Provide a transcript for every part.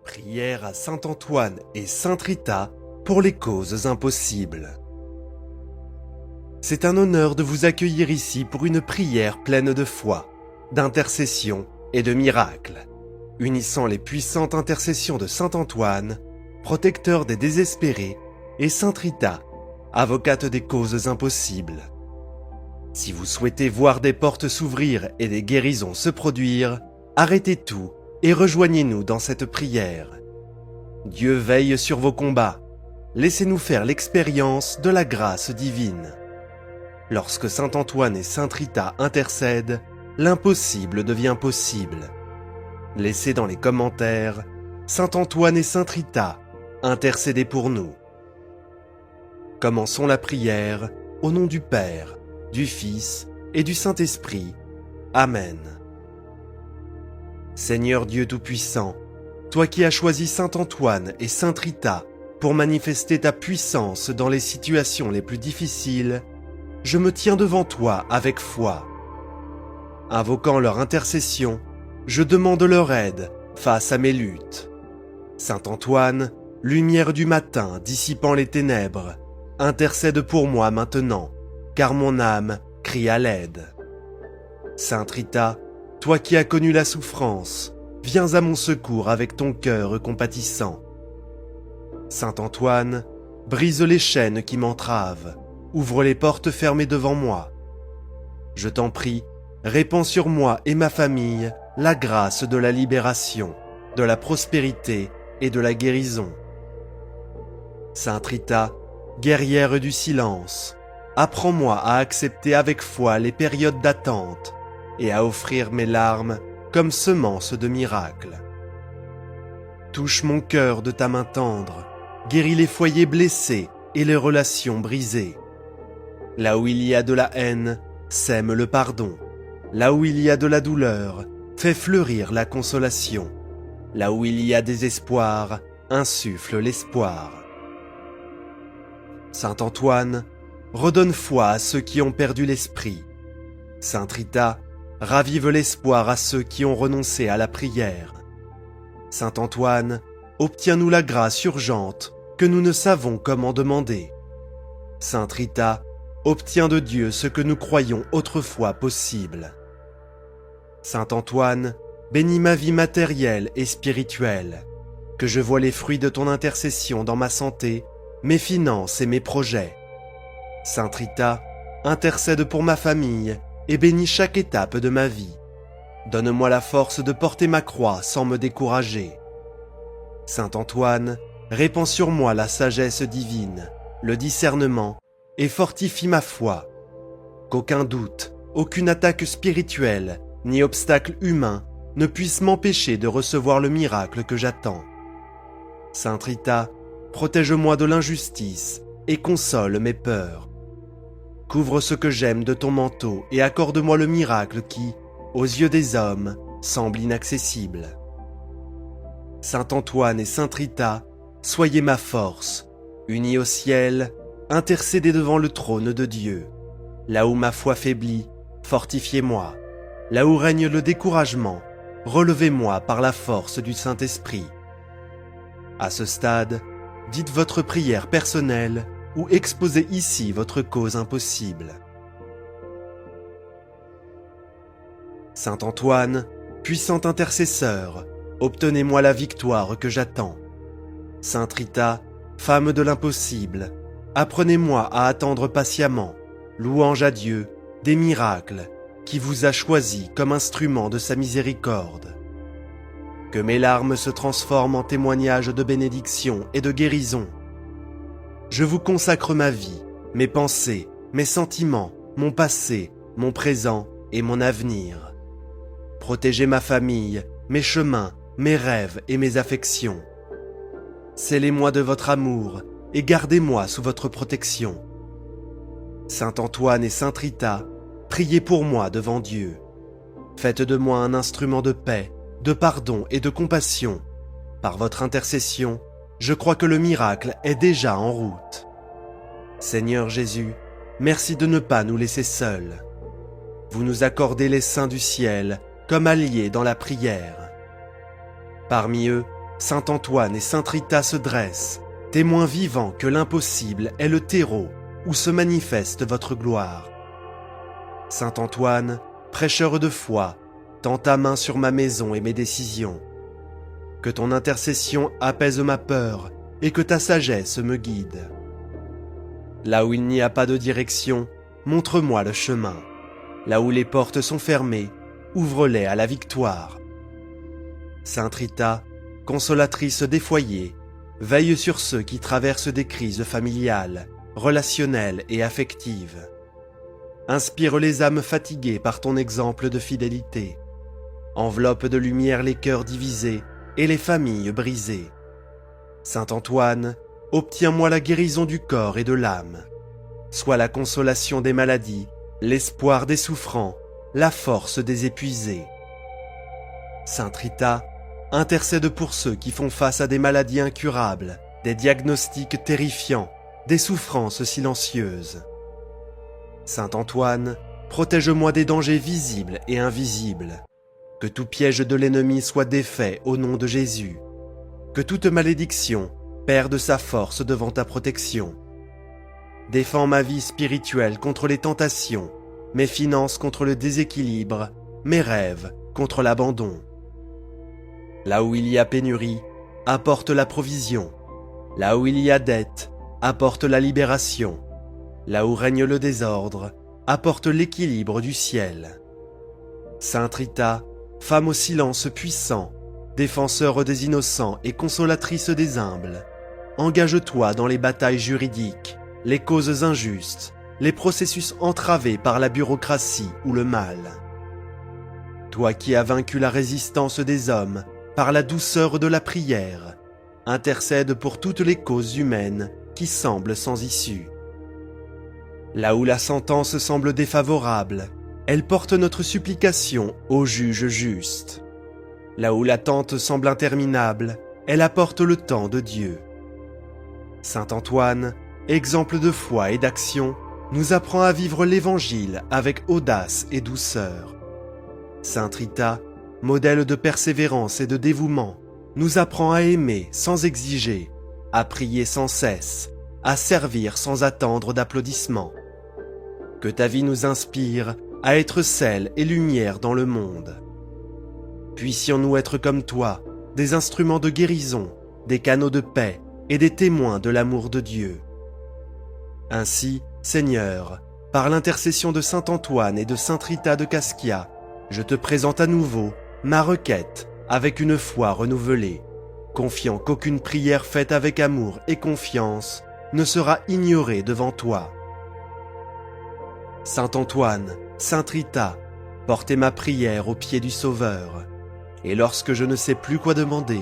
Prière à Saint Antoine et Sainte Rita pour les causes impossibles. C'est un honneur de vous accueillir ici pour une prière pleine de foi, d'intercession et de miracles, unissant les puissantes intercessions de Saint Antoine, protecteur des désespérés, et Sainte Rita, avocate des causes impossibles. Si vous souhaitez voir des portes s'ouvrir et des guérisons se produire, arrêtez tout et rejoignez-nous dans cette prière. Dieu veille sur vos combats. Laissez-nous faire l'expérience de la grâce divine. Lorsque Saint Antoine et Sainte Rita intercèdent, l'impossible devient possible. Laissez dans les commentaires « Saint Antoine et Sainte Rita, intercédez pour nous ». Commençons la prière au nom du Père, du Fils et du Saint-Esprit. Amen. Seigneur Dieu Tout-Puissant, toi qui as choisi Saint Antoine et Sainte Rita pour manifester ta puissance dans les situations les plus difficiles, je me tiens devant toi avec foi. Invoquant leur intercession, je demande leur aide face à mes luttes. Saint Antoine, lumière du matin dissipant les ténèbres, intercède pour moi maintenant, car mon âme crie à l'aide. Sainte Rita, toi qui as connu la souffrance, viens à mon secours avec ton cœur compatissant. Saint Antoine, brise les chaînes qui m'entravent, ouvre les portes fermées devant moi. Je t'en prie, répands sur moi et ma famille la grâce de la libération, de la prospérité et de la guérison. Sainte Rita, guerrière du silence, apprends-moi à accepter avec foi les périodes d'attente et à offrir mes larmes comme semences de miracles. Touche mon cœur de ta main tendre, guéris les foyers blessés et les relations brisées. Là où il y a de la haine, sème le pardon. Là où il y a de la douleur, fais fleurir la consolation. Là où il y a désespoir, insuffle l'espoir. Saint Antoine, redonne foi à ceux qui ont perdu l'esprit. Sainte Rita, ravive l'espoir à ceux qui ont renoncé à la prière. Saint Antoine, obtiens-nous la grâce urgente que nous ne savons comment demander. Sainte Rita, obtiens de Dieu ce que nous croyions autrefois possible. Saint Antoine, bénis ma vie matérielle et spirituelle, que je voie les fruits de ton intercession dans ma santé, mes finances et mes projets. Sainte Rita, intercède pour ma famille et bénis chaque étape de ma vie. Donne-moi la force de porter ma croix sans me décourager. Saint Antoine, répands sur moi la sagesse divine, le discernement et fortifie ma foi. Qu'aucun doute, aucune attaque spirituelle, ni obstacle humain ne puisse m'empêcher de recevoir le miracle que j'attends. Sainte Rita, protège-moi de l'injustice et console mes peurs. Couvre ce que j'aime de ton manteau et accorde-moi le miracle qui, aux yeux des hommes, semble inaccessible. Saint Antoine et Sainte Rita, soyez ma force, unis au ciel, intercédez devant le trône de Dieu. Là où ma foi faiblit, fortifiez-moi. Là où règne le découragement, relevez-moi par la force du Saint-Esprit. À ce stade, dites votre prière personnelle ou exposez ici votre cause impossible. Saint Antoine, puissant intercesseur, obtenez-moi la victoire que j'attends. Sainte Rita, femme de l'impossible, apprenez-moi à attendre patiemment, louange à Dieu, des miracles, qui vous a choisi comme instrument de sa miséricorde. Que mes larmes se transforment en témoignages de bénédiction et de guérison. Je vous consacre ma vie, mes pensées, mes sentiments, mon passé, mon présent et mon avenir. Protégez ma famille, mes chemins, mes rêves et mes affections. Scellez-moi de votre amour et gardez-moi sous votre protection. Saint Antoine et Sainte Rita, priez pour moi devant Dieu. Faites de moi un instrument de paix, de pardon et de compassion. Par votre intercession, je crois que le miracle est déjà en route. Seigneur Jésus, merci de ne pas nous laisser seuls. Vous nous accordez les saints du ciel comme alliés dans la prière. Parmi eux, Saint Antoine et Sainte Rita se dressent, témoins vivants que l'impossible est le terreau où se manifeste votre gloire. Saint Antoine, prêcheur de foi, tends ta main sur ma maison et mes décisions. Que ton intercession apaise ma peur et que ta sagesse me guide. Là où il n'y a pas de direction, montre-moi le chemin. Là où les portes sont fermées, ouvre-les à la victoire. Sainte Rita, consolatrice des foyers, veille sur ceux qui traversent des crises familiales, relationnelles et affectives. Inspire les âmes fatiguées par ton exemple de fidélité. Enveloppe de lumière les cœurs divisés et les familles brisées. Saint Antoine, obtiens-moi la guérison du corps et de l'âme. Sois la consolation des maladies, l'espoir des souffrants, la force des épuisés. Sainte Rita, intercède pour ceux qui font face à des maladies incurables, des diagnostics terrifiants, des souffrances silencieuses. Saint Antoine, protège-moi des dangers visibles et invisibles. Que tout piège de l'ennemi soit défait au nom de Jésus. Que toute malédiction perde sa force devant ta protection. Défends ma vie spirituelle contre les tentations, mes finances contre le déséquilibre, mes rêves contre l'abandon. Là où il y a pénurie, apporte la provision. Là où il y a dette, apporte la libération. Là où règne le désordre, apporte l'équilibre du ciel. Sainte Rita, femme au silence puissant, défenseur des innocents et consolatrice des humbles, engage-toi dans les batailles juridiques, les causes injustes, les processus entravés par la bureaucratie ou le mal. Toi qui as vaincu la résistance des hommes par la douceur de la prière, intercède pour toutes les causes humaines qui semblent sans issue. Là où la sentence semble défavorable, elle porte notre supplication au juge juste. Là où l'attente semble interminable, elle apporte le temps de Dieu. Saint Antoine, exemple de foi et d'action, nous apprend à vivre l'Évangile avec audace et douceur. Sainte Rita, modèle de persévérance et de dévouement, nous apprend à aimer sans exiger, à prier sans cesse, à servir sans attendre d'applaudissements. Que ta vie nous inspire à être sel et lumière dans le monde. Puissions-nous être comme toi, des instruments de guérison, des canaux de paix et des témoins de l'amour de Dieu. Ainsi, Seigneur, par l'intercession de Saint Antoine et de Sainte Rita de Cascia, je te présente à nouveau ma requête avec une foi renouvelée, confiant qu'aucune prière faite avec amour et confiance ne sera ignorée devant toi. Saint Antoine, Sainte Rita, portez ma prière aux pieds du Sauveur. Et lorsque je ne sais plus quoi demander,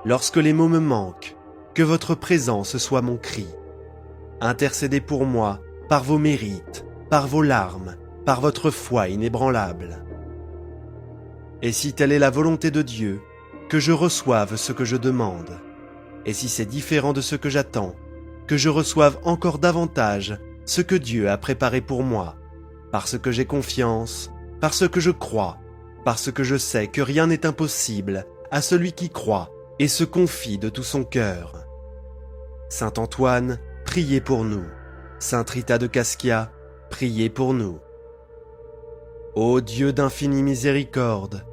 lorsque les mots me manquent, que votre présence soit mon cri. Intercédez pour moi par vos mérites, par vos larmes, par votre foi inébranlable. Et si telle est la volonté de Dieu, que je reçoive ce que je demande. Et si c'est différent de ce que j'attends, que je reçoive encore davantage ce que Dieu a préparé pour moi, parce que j'ai confiance, parce que je crois, parce que je sais que rien n'est impossible à celui qui croit et se confie de tout son cœur. Saint Antoine, priez pour nous. Sainte Rita de Cascia, priez pour nous. Ô Dieu d'infinie miséricorde,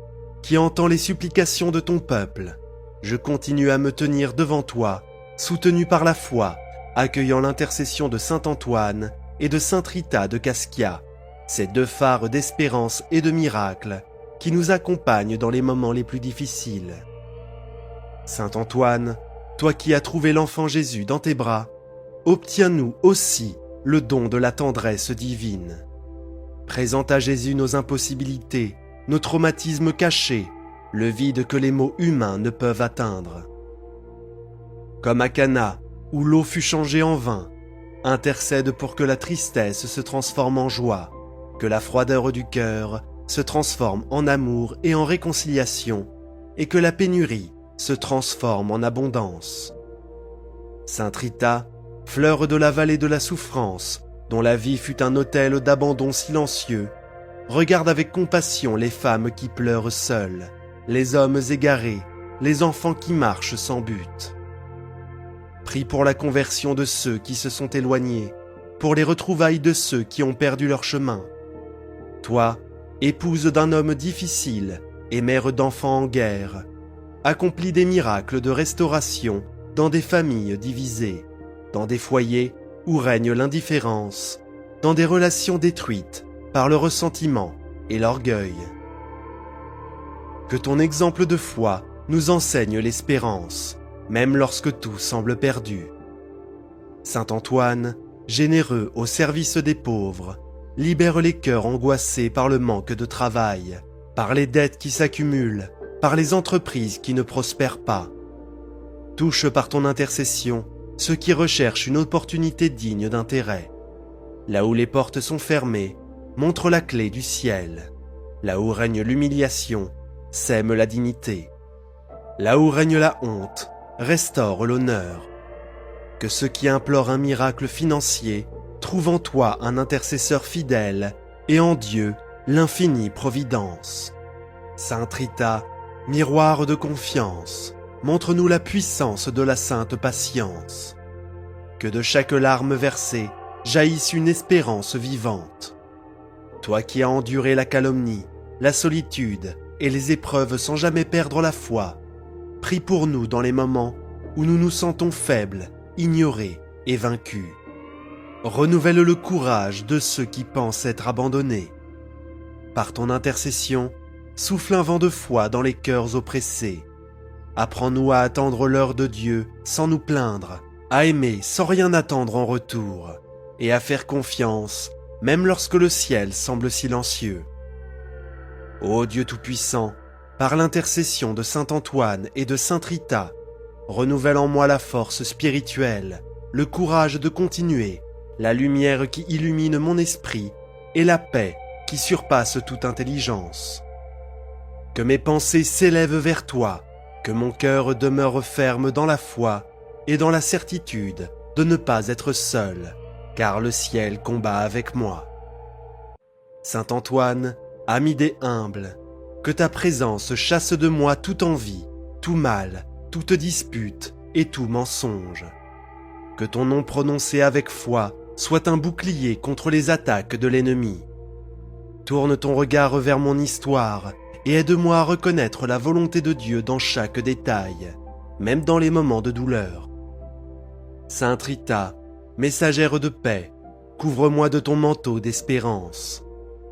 qui entend les supplications de ton peuple, je continue à me tenir devant toi, soutenu par la foi, accueillant l'intercession de Saint Antoine et de Sainte Rita de Cascia, ces deux phares d'espérance et de miracle qui nous accompagnent dans les moments les plus difficiles. Saint Antoine, toi qui as trouvé l'enfant Jésus dans tes bras, obtiens-nous aussi le don de la tendresse divine. Présente à Jésus nos impossibilités, nos traumatismes cachés, le vide que les mots humains ne peuvent atteindre. Comme à Cana, où l'eau fut changée en vin, intercède pour que la tristesse se transforme en joie, que la froideur du cœur se transforme en amour et en réconciliation, et que la pénurie se transforme en abondance. Sainte Rita, fleur de la vallée de la souffrance, dont la vie fut un autel d'abandon silencieux, regarde avec compassion les femmes qui pleurent seules, les hommes égarés, les enfants qui marchent sans but. Prie pour la conversion de ceux qui se sont éloignés, pour les retrouvailles de ceux qui ont perdu leur chemin. Toi, épouse d'un homme difficile et mère d'enfants en guerre, accomplis des miracles de restauration dans des familles divisées, dans des foyers où règne l'indifférence, dans des relations détruites par le ressentiment et l'orgueil. Que ton exemple de foi nous enseigne l'espérance, même lorsque tout semble perdu. Saint Antoine, généreux au service des pauvres, libère les cœurs angoissés par le manque de travail, par les dettes qui s'accumulent, par les entreprises qui ne prospèrent pas. Touche par ton intercession ceux qui recherchent une opportunité digne d'intérêt. Là où les portes sont fermées, montre la clé du ciel. Là où règne l'humiliation, sème la dignité. Là où règne la honte, restaure l'honneur. Que ceux qui implorent un miracle financier trouvent en toi un intercesseur fidèle et en Dieu l'infinie providence. Sainte Rita, miroir de confiance, montre-nous la puissance de la sainte patience. Que de chaque larme versée jaillisse une espérance vivante. Toi qui as enduré la calomnie, la solitude et les épreuves sans jamais perdre la foi, prie pour nous dans les moments où nous nous sentons faibles, ignorés et vaincus. Renouvelle le courage de ceux qui pensent être abandonnés. Par ton intercession, souffle un vent de foi dans les cœurs oppressés. Apprends-nous à attendre l'heure de Dieu sans nous plaindre, à aimer sans rien attendre en retour, et à faire confiance même lorsque le ciel semble silencieux. Ô Dieu Tout-Puissant, par l'intercession de Saint Antoine et de Sainte Rita, renouvelle en moi la force spirituelle, le courage de continuer, la lumière qui illumine mon esprit et la paix qui surpasse toute intelligence. Que mes pensées s'élèvent vers toi, que mon cœur demeure ferme dans la foi et dans la certitude de ne pas être seul, car le ciel combat avec moi. Saint Antoine, ami des humbles, que ta présence chasse de moi toute envie, tout mal, toute dispute et tout mensonge. Que ton nom prononcé avec foi soit un bouclier contre les attaques de l'ennemi. Tourne ton regard vers mon histoire et aide-moi à reconnaître la volonté de Dieu dans chaque détail, même dans les moments de douleur. Sainte Rita, messagère de paix, couvre-moi de ton manteau d'espérance.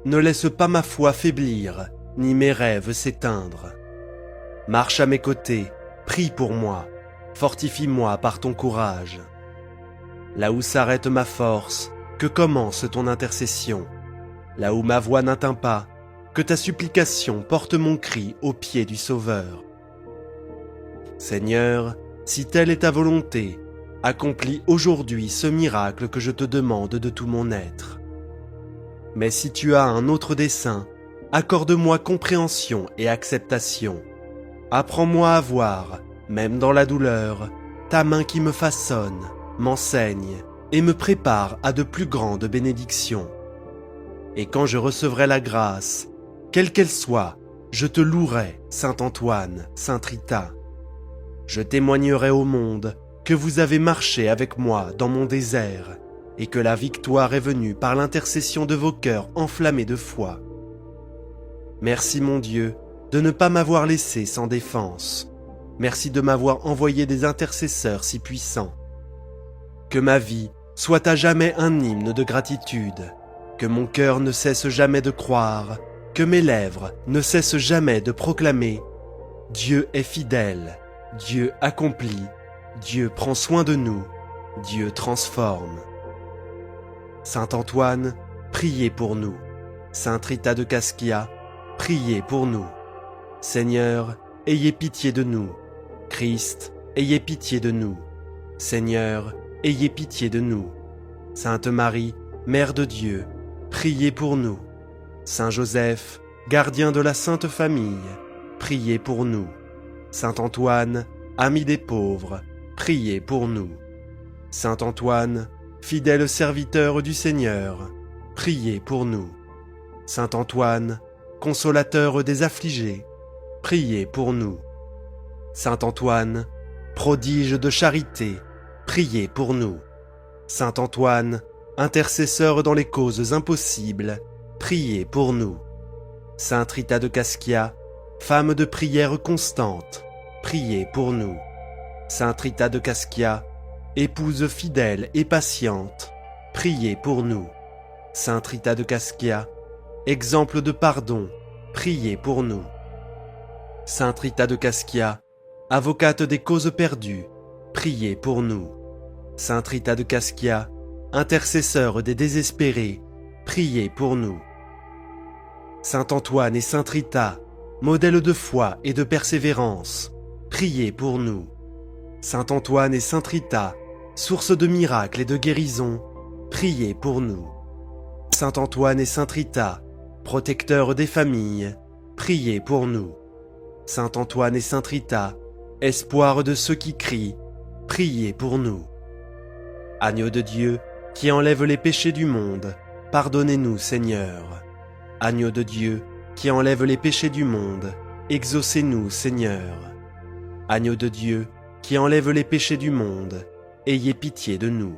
Ne laisse pas ma foi faiblir, ni mes rêves s'éteindre. Marche à mes côtés, prie pour moi, fortifie-moi par ton courage. Là où s'arrête ma force, que commence ton intercession. Là où ma voix n'atteint pas, que ta supplication porte mon cri aux pieds du Sauveur. Seigneur, si telle est ta volonté, accomplis aujourd'hui ce miracle que je te demande de tout mon être. Mais si tu as un autre dessein, accorde-moi compréhension et acceptation. Apprends-moi à voir, même dans la douleur, ta main qui me façonne, m'enseigne et me prépare à de plus grandes bénédictions. Et quand je recevrai la grâce, quelle qu'elle soit, je te louerai, Saint Antoine, Sainte Rita. Je témoignerai au monde que vous avez marché avec moi dans mon désert et que la victoire est venue par l'intercession de vos cœurs enflammés de foi. Merci mon Dieu de ne pas m'avoir laissé sans défense. Merci de m'avoir envoyé des intercesseurs si puissants. Que ma vie soit à jamais un hymne de gratitude, que mon cœur ne cesse jamais de croire, que mes lèvres ne cessent jamais de proclamer « Dieu est fidèle, Dieu accomplit, Dieu prend soin de nous, Dieu transforme. » Saint Antoine, priez pour nous. Sainte Rita de Cascia, priez pour nous. Seigneur, ayez pitié de nous. Christ, ayez pitié de nous. Seigneur, ayez pitié de nous. Sainte Marie, Mère de Dieu, priez pour nous. Saint Joseph, gardien de la Sainte Famille, priez pour nous. Saint Antoine, ami des pauvres, priez pour nous. Saint Antoine, fidèle serviteur du Seigneur, priez pour nous. Saint Antoine, consolateur des affligés, priez pour nous. Saint Antoine, prodige de charité, priez pour nous. Saint Antoine, intercesseur dans les causes impossibles, priez pour nous. Sainte Rita de Cascia, femme de prière constante, priez pour nous. Sainte Rita de Cascia, épouse fidèle et patiente, priez pour nous. Sainte Rita de Cascia, exemple de pardon, priez pour nous. Sainte Rita de Cascia, avocate des causes perdues, priez pour nous. Sainte Rita de Cascia, intercesseur des désespérés, priez pour nous. Saint Antoine et Sainte Rita, modèle de foi et de persévérance, priez pour nous. Saint Antoine et Sainte Rita, source de miracles et de guérison, priez pour nous. Saint Antoine et Sainte Rita, protecteurs des familles, priez pour nous. Saint Antoine et Sainte Rita, espoir de ceux qui crient, priez pour nous. Agneau de Dieu, qui enlève les péchés du monde, pardonnez-nous, Seigneur. Agneau de Dieu, qui enlève les péchés du monde, exaucez-nous, Seigneur. Agneau de Dieu, qui enlève les péchés du monde, ayez pitié de nous.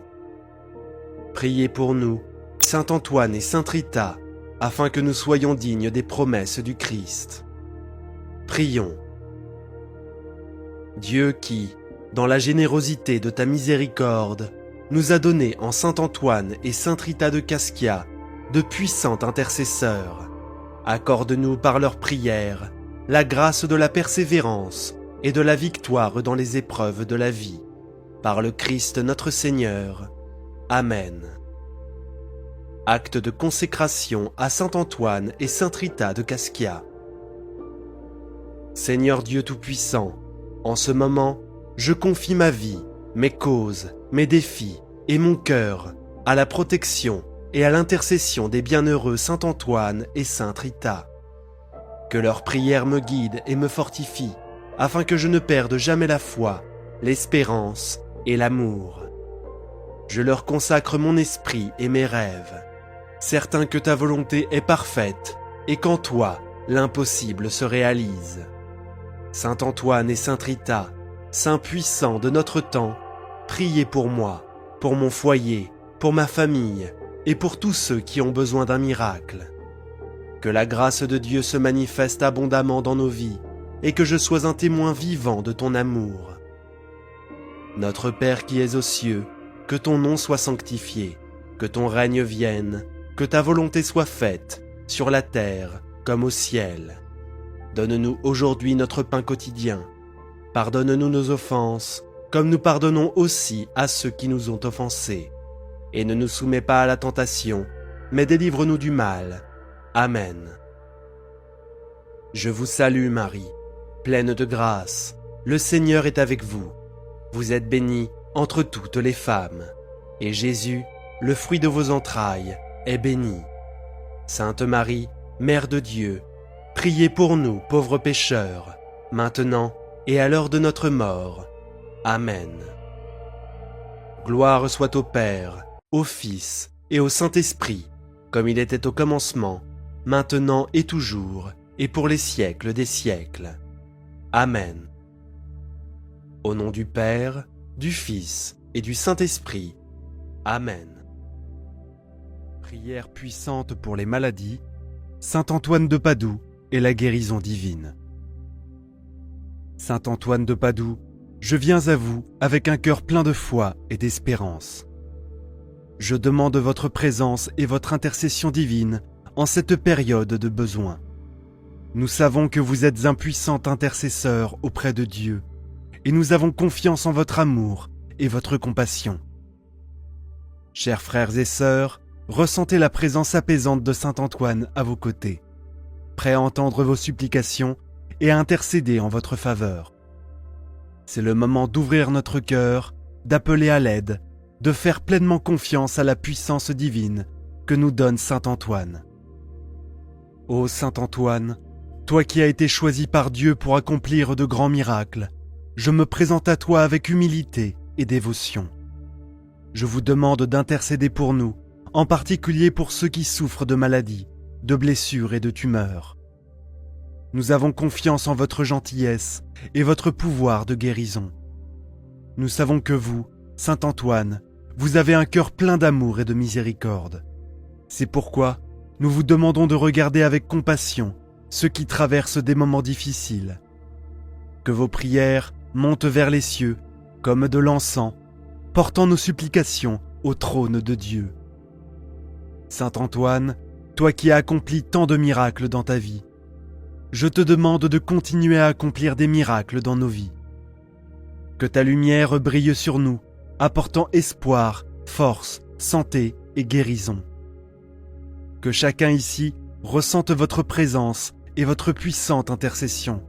Priez pour nous, Saint Antoine et Sainte Rita, afin que nous soyons dignes des promesses du Christ. Prions. Dieu qui, dans la générosité de ta miséricorde, nous a donné en Saint Antoine et Sainte Rita de Cascia de puissants intercesseurs, accorde-nous par leurs prières la grâce de la persévérance et de la victoire dans les épreuves de la vie. Par le Christ notre Seigneur. Amen. Acte de consécration à Saint Antoine et Sainte Rita de Cascia. Seigneur Dieu Tout-Puissant, en ce moment, je confie ma vie, mes causes, mes défis et mon cœur à la protection et à l'intercession des bienheureux Saint Antoine et Sainte Rita. Que leurs prières me guident et me fortifient, afin que je ne perde jamais la foi, l'espérance et l'amour. Je leur consacre mon esprit et mes rêves, certain que ta volonté est parfaite et qu'en toi, l'impossible se réalise. Saint Antoine et Sainte Rita, saints puissants de notre temps, priez pour moi, pour mon foyer, pour ma famille et pour tous ceux qui ont besoin d'un miracle. Que la grâce de Dieu se manifeste abondamment dans nos vies et que je sois un témoin vivant de ton amour. Notre Père qui es aux cieux, que ton nom soit sanctifié, que ton règne vienne, que ta volonté soit faite, sur la terre comme au ciel. Donne-nous aujourd'hui notre pain quotidien. Pardonne-nous nos offenses, comme nous pardonnons aussi à ceux qui nous ont offensés. Et ne nous soumets pas à la tentation, mais délivre-nous du mal. Amen. Je vous salue Marie, pleine de grâce. Le Seigneur est avec vous. Vous êtes bénie entre toutes les femmes. Et Jésus, le fruit de vos entrailles, est béni. Sainte Marie, Mère de Dieu, priez pour nous pauvres pécheurs, maintenant et à l'heure de notre mort. Amen. Gloire soit au Père, au Fils et au Saint-Esprit, comme il était au commencement, maintenant et toujours, et pour les siècles des siècles. Amen. Au nom du Père, du Fils et du Saint-Esprit. Amen. Prière puissante pour les maladies, Saint Antoine de Padoue et la guérison divine. Saint Antoine de Padoue, je viens à vous avec un cœur plein de foi et d'espérance. Je demande votre présence et votre intercession divine en cette période de besoin. Nous savons que vous êtes un puissant intercesseur auprès de Dieu, et nous avons confiance en votre amour et votre compassion. Chers frères et sœurs, ressentez la présence apaisante de Saint Antoine à vos côtés, prêt à entendre vos supplications et à intercéder en votre faveur. C'est le moment d'ouvrir notre cœur, d'appeler à l'aide, de faire pleinement confiance à la puissance divine que nous donne Saint Antoine. Ô Saint Antoine, toi qui as été choisi par Dieu pour accomplir de grands miracles, je me présente à toi avec humilité et dévotion. Je vous demande d'intercéder pour nous, en particulier pour ceux qui souffrent de maladies, de blessures et de tumeurs. Nous avons confiance en votre gentillesse et votre pouvoir de guérison. Nous savons que vous, Saint Antoine, vous avez un cœur plein d'amour et de miséricorde. C'est pourquoi nous vous demandons de regarder avec compassion ceux qui traversent des moments difficiles. Que vos prières montent vers les cieux comme de l'encens, portant nos supplications au trône de Dieu. Saint Antoine, toi qui as accompli tant de miracles dans ta vie, je te demande de continuer à accomplir des miracles dans nos vies. Que ta lumière brille sur nous, apportant espoir, force, santé et guérison. Que chacun ici ressente votre présence et votre puissante intercession.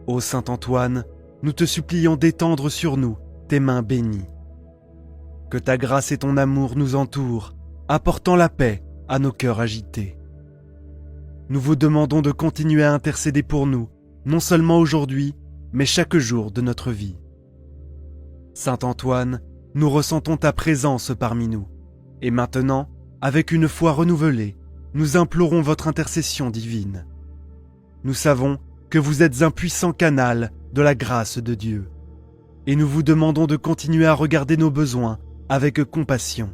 Ô Saint Antoine, nous te supplions d'étendre sur nous tes mains bénies. Que ta grâce et ton amour nous entourent, apportant la paix à nos cœurs agités. Nous vous demandons de continuer à intercéder pour nous, non seulement aujourd'hui, mais chaque jour de notre vie. Saint Antoine, nous ressentons ta présence parmi nous, et maintenant, avec une foi renouvelée, nous implorons votre intercession divine. Nous savons que vous êtes un puissant canal de la grâce de Dieu, et nous vous demandons de continuer à regarder nos besoins avec compassion.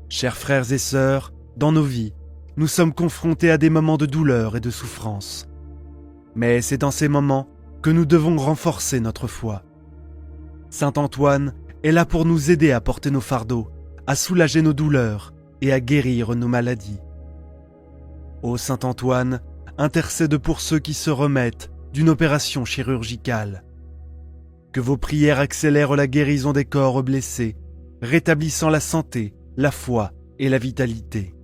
Chers frères et sœurs, dans nos vies, nous sommes confrontés à des moments de douleur et de souffrance. Mais c'est dans ces moments que nous devons renforcer notre foi. Saint Antoine est là pour nous aider à porter nos fardeaux, à soulager nos douleurs et à guérir nos maladies. Ô Saint Antoine, intercède pour ceux qui se remettent d'une opération chirurgicale. Que vos prières accélèrent la guérison des corps blessés, rétablissant la santé, la foi et la vitalité.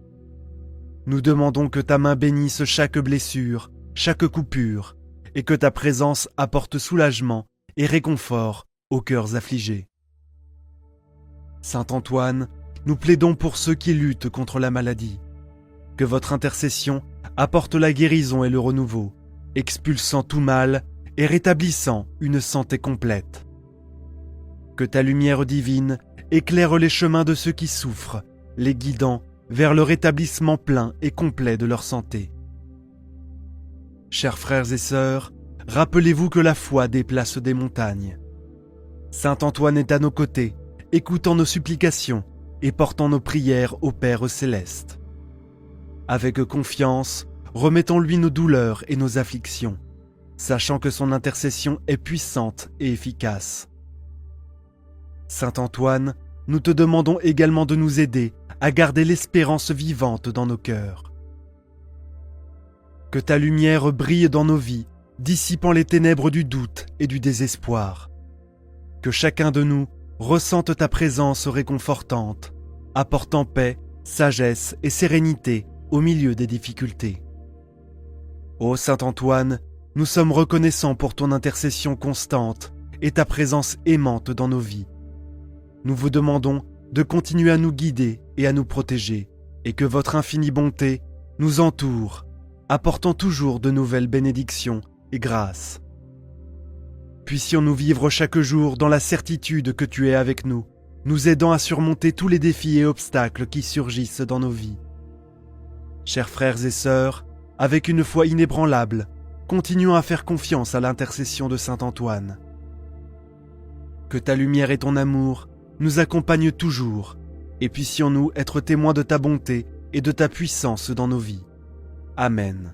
Nous demandons que ta main bénisse chaque blessure, chaque coupure, et que ta présence apporte soulagement et réconfort aux cœurs affligés. Saint Antoine, nous plaidons pour ceux qui luttent contre la maladie. Que votre intercession apporte la guérison et le renouveau, expulsant tout mal et rétablissant une santé complète. Que ta lumière divine éclaire les chemins de ceux qui souffrent, les guidant vers le rétablissement plein et complet de leur santé. Chers frères et sœurs, rappelez-vous que la foi déplace des montagnes. Saint Antoine est à nos côtés, écoutant nos supplications et portant nos prières au Père céleste. Avec confiance, remettons-lui nos douleurs et nos afflictions, sachant que son intercession est puissante et efficace. Saint Antoine, nous te demandons également de nous aider à garder l'espérance vivante dans nos cœurs. Que ta lumière brille dans nos vies, dissipant les ténèbres du doute et du désespoir. Que chacun de nous ressente ta présence réconfortante, apportant paix, sagesse et sérénité au milieu des difficultés. Ô Saint Antoine, nous sommes reconnaissants pour ton intercession constante et ta présence aimante dans nos vies. Nous vous demandons de continuer à nous guider et à nous protéger, et que votre infinie bonté nous entoure, apportant toujours de nouvelles bénédictions et grâces. Puissions-nous vivre chaque jour dans la certitude que tu es avec nous, nous aidant à surmonter tous les défis et obstacles qui surgissent dans nos vies. Chers frères et sœurs, avec une foi inébranlable, continuons à faire confiance à l'intercession de Saint Antoine. Que ta lumière et ton amour nous accompagnent toujours, et puissions-nous être témoins de ta bonté et de ta puissance dans nos vies. Amen.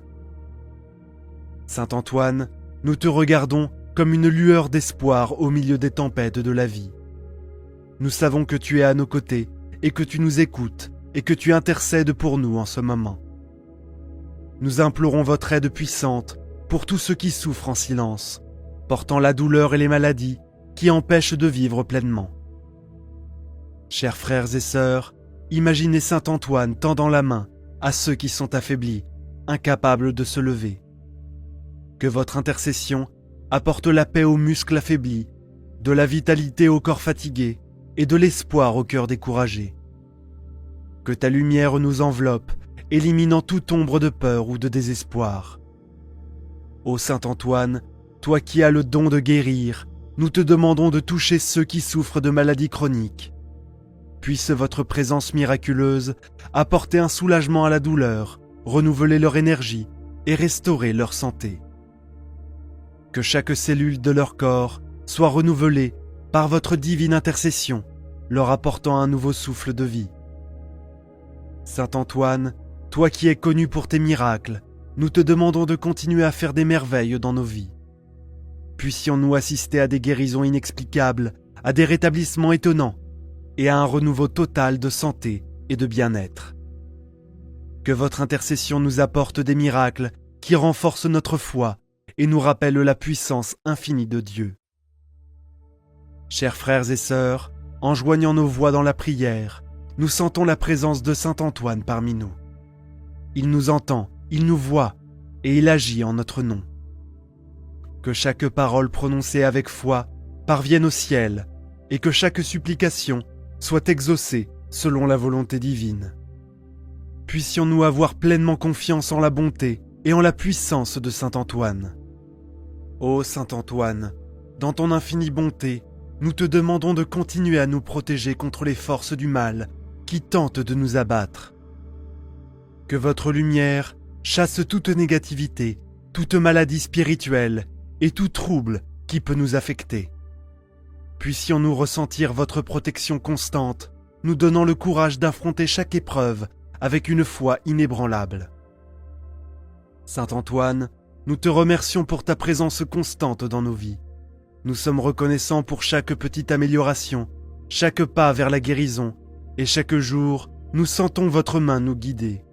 Saint Antoine, nous te regardons comme une lueur d'espoir au milieu des tempêtes de la vie. Nous savons que tu es à nos côtés et que tu nous écoutes et que tu intercèdes pour nous en ce moment. Nous implorons votre aide puissante pour tous ceux qui souffrent en silence, portant la douleur et les maladies qui empêchent de vivre pleinement. Chers frères et sœurs, imaginez Saint Antoine tendant la main à ceux qui sont affaiblis, incapables de se lever. Que votre intercession apporte la paix aux muscles affaiblis, de la vitalité au corps fatigué et de l'espoir au cœur découragé. Que ta lumière nous enveloppe, éliminant toute ombre de peur ou de désespoir. Ô Saint Antoine, toi qui as le don de guérir, nous te demandons de toucher ceux qui souffrent de maladies chroniques. Puisse votre présence miraculeuse apporter un soulagement à la douleur, renouveler leur énergie et restaurer leur santé. Que chaque cellule de leur corps soit renouvelée par votre divine intercession, leur apportant un nouveau souffle de vie. Saint Antoine, toi qui es connu pour tes miracles, nous te demandons de continuer à faire des merveilles dans nos vies. Puissions-nous assister à des guérisons inexplicables, à des rétablissements étonnants et à un renouveau total de santé et de bien-être. Que votre intercession nous apporte des miracles qui renforcent notre foi et nous rappellent la puissance infinie de Dieu. Chers frères et sœurs, en joignant nos voix dans la prière, nous sentons la présence de Saint Antoine parmi nous. Il nous entend, il nous voit et il agit en notre nom. Que chaque parole prononcée avec foi parvienne au ciel et que chaque supplication soit exaucée selon la volonté divine. Puissions-nous avoir pleinement confiance en la bonté et en la puissance de Saint Antoine. Ô Saint Antoine, dans ton infinie bonté, nous te demandons de continuer à nous protéger contre les forces du mal qui tentent de nous abattre. Que votre lumière chasse toute négativité, toute maladie spirituelle et tout trouble qui peut nous affecter. Puissions-nous ressentir votre protection constante, nous donnant le courage d'affronter chaque épreuve avec une foi inébranlable. Saint Antoine, nous te remercions pour ta présence constante dans nos vies. Nous sommes reconnaissants pour chaque petite amélioration, chaque pas vers la guérison, et chaque jour, nous sentons votre main nous guider.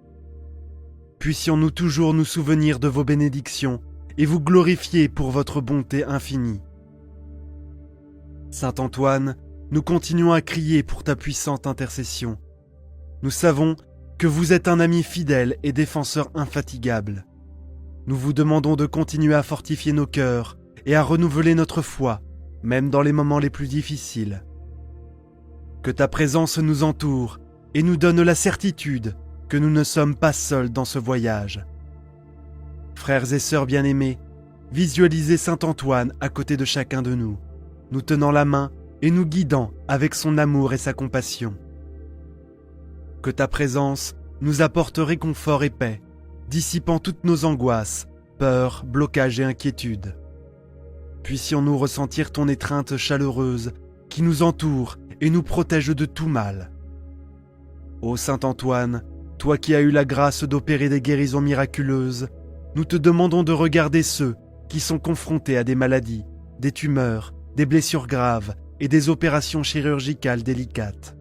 Puissions-nous toujours nous souvenir de vos bénédictions et vous glorifier pour votre bonté infinie. Saint Antoine, nous continuons à crier pour ta puissante intercession. Nous savons que vous êtes un ami fidèle et défenseur infatigable. Nous vous demandons de continuer à fortifier nos cœurs et à renouveler notre foi, même dans les moments les plus difficiles. Que ta présence nous entoure et nous donne la certitude que nous ne sommes pas seuls dans ce voyage. Frères et sœurs bien-aimés, visualisez Saint Antoine à côté de chacun de nous, nous tenant la main et nous guidant avec son amour et sa compassion. Que ta présence nous apporte réconfort et paix, dissipant toutes nos angoisses, peurs, blocages et inquiétudes. Puissions-nous ressentir ton étreinte chaleureuse qui nous entoure et nous protège de tout mal. Ô Saint Antoine, toi qui as eu la grâce d'opérer des guérisons miraculeuses, nous te demandons de regarder ceux qui sont confrontés à des maladies, des tumeurs, des blessures graves et des opérations chirurgicales délicates.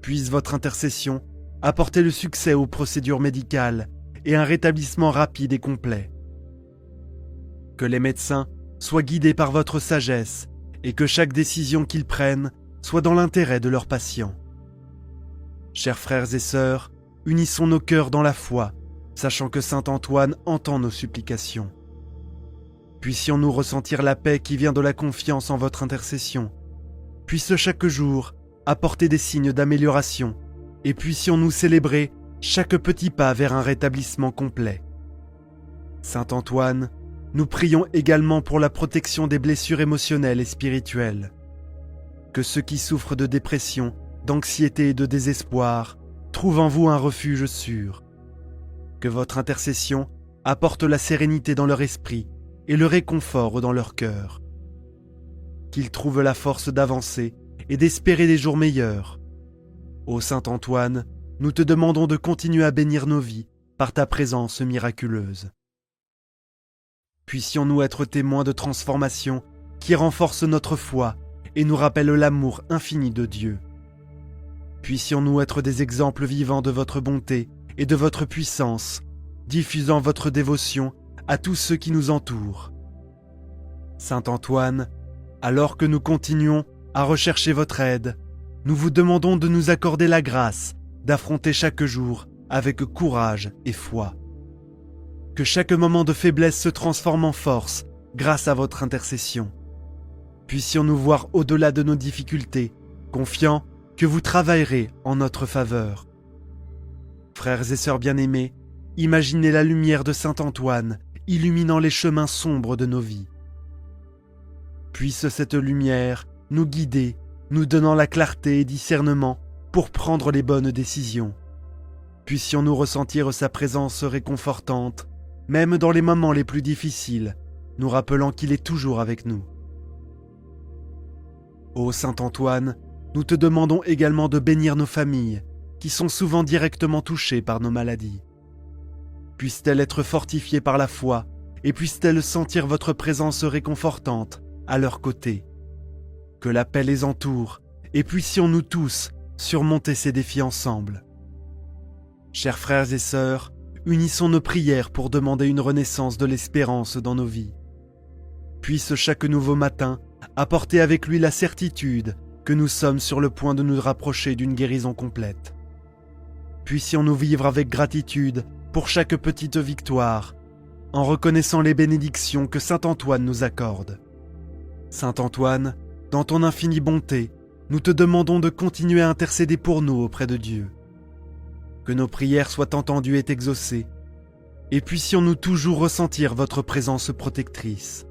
Puisse votre intercession apporter le succès aux procédures médicales et un rétablissement rapide et complet. Que les médecins soient guidés par votre sagesse et que chaque décision qu'ils prennent soit dans l'intérêt de leurs patients. Chers frères et sœurs, unissons nos cœurs dans la foi, sachant que Saint Antoine entend nos supplications. Puissions-nous ressentir la paix qui vient de la confiance en votre intercession. Puisse chaque jour apporter des signes d'amélioration et puissions-nous célébrer chaque petit pas vers un rétablissement complet. Saint Antoine, nous prions également pour la protection des blessures émotionnelles et spirituelles. Que ceux qui souffrent de dépression, d'anxiété et de désespoir trouvent en vous un refuge sûr. Que votre intercession apporte la sérénité dans leur esprit et le réconfort dans leur cœur. Qu'ils trouvent la force d'avancer et d'espérer des jours meilleurs. Ô Saint Antoine, nous te demandons de continuer à bénir nos vies par ta présence miraculeuse. Puissions-nous être témoins de transformations qui renforcent notre foi et nous rappellent l'amour infini de Dieu. Puissions-nous être des exemples vivants de votre bonté et de votre puissance, diffusant votre dévotion à tous ceux qui nous entourent. Saint Antoine, alors que nous continuons à rechercher votre aide, nous vous demandons de nous accorder la grâce d'affronter chaque jour avec courage et foi. Que chaque moment de faiblesse se transforme en force grâce à votre intercession. Puissions-nous voir au-delà de nos difficultés, confiants que vous travaillerez en notre faveur. Frères et sœurs bien-aimés, imaginez la lumière de Saint Antoine illuminant les chemins sombres de nos vies. Puisse cette lumière nous guider, nous donnant la clarté et discernement pour prendre les bonnes décisions. Puissions-nous ressentir sa présence réconfortante, même dans les moments les plus difficiles, nous rappelant qu'il est toujours avec nous. Ô Saint Antoine, nous te demandons également de bénir nos familles, qui sont souvent directement touchées par nos maladies. Puissent-elles être fortifiées par la foi, et puissent-elles sentir votre présence réconfortante à leur côté. Que la paix les entoure, et puissions-nous tous surmonter ces défis ensemble. Chers frères et sœurs, unissons nos prières pour demander une renaissance de l'espérance dans nos vies. Puisse chaque nouveau matin apporter avec lui la certitude que nous sommes sur le point de nous rapprocher d'une guérison complète. Puissions-nous vivre avec gratitude pour chaque petite victoire, en reconnaissant les bénédictions que Saint Antoine nous accorde. Saint Antoine, dans ton infinie bonté, nous te demandons de continuer à intercéder pour nous auprès de Dieu. Que nos prières soient entendues et exaucées, et puissions-nous toujours ressentir votre présence protectrice.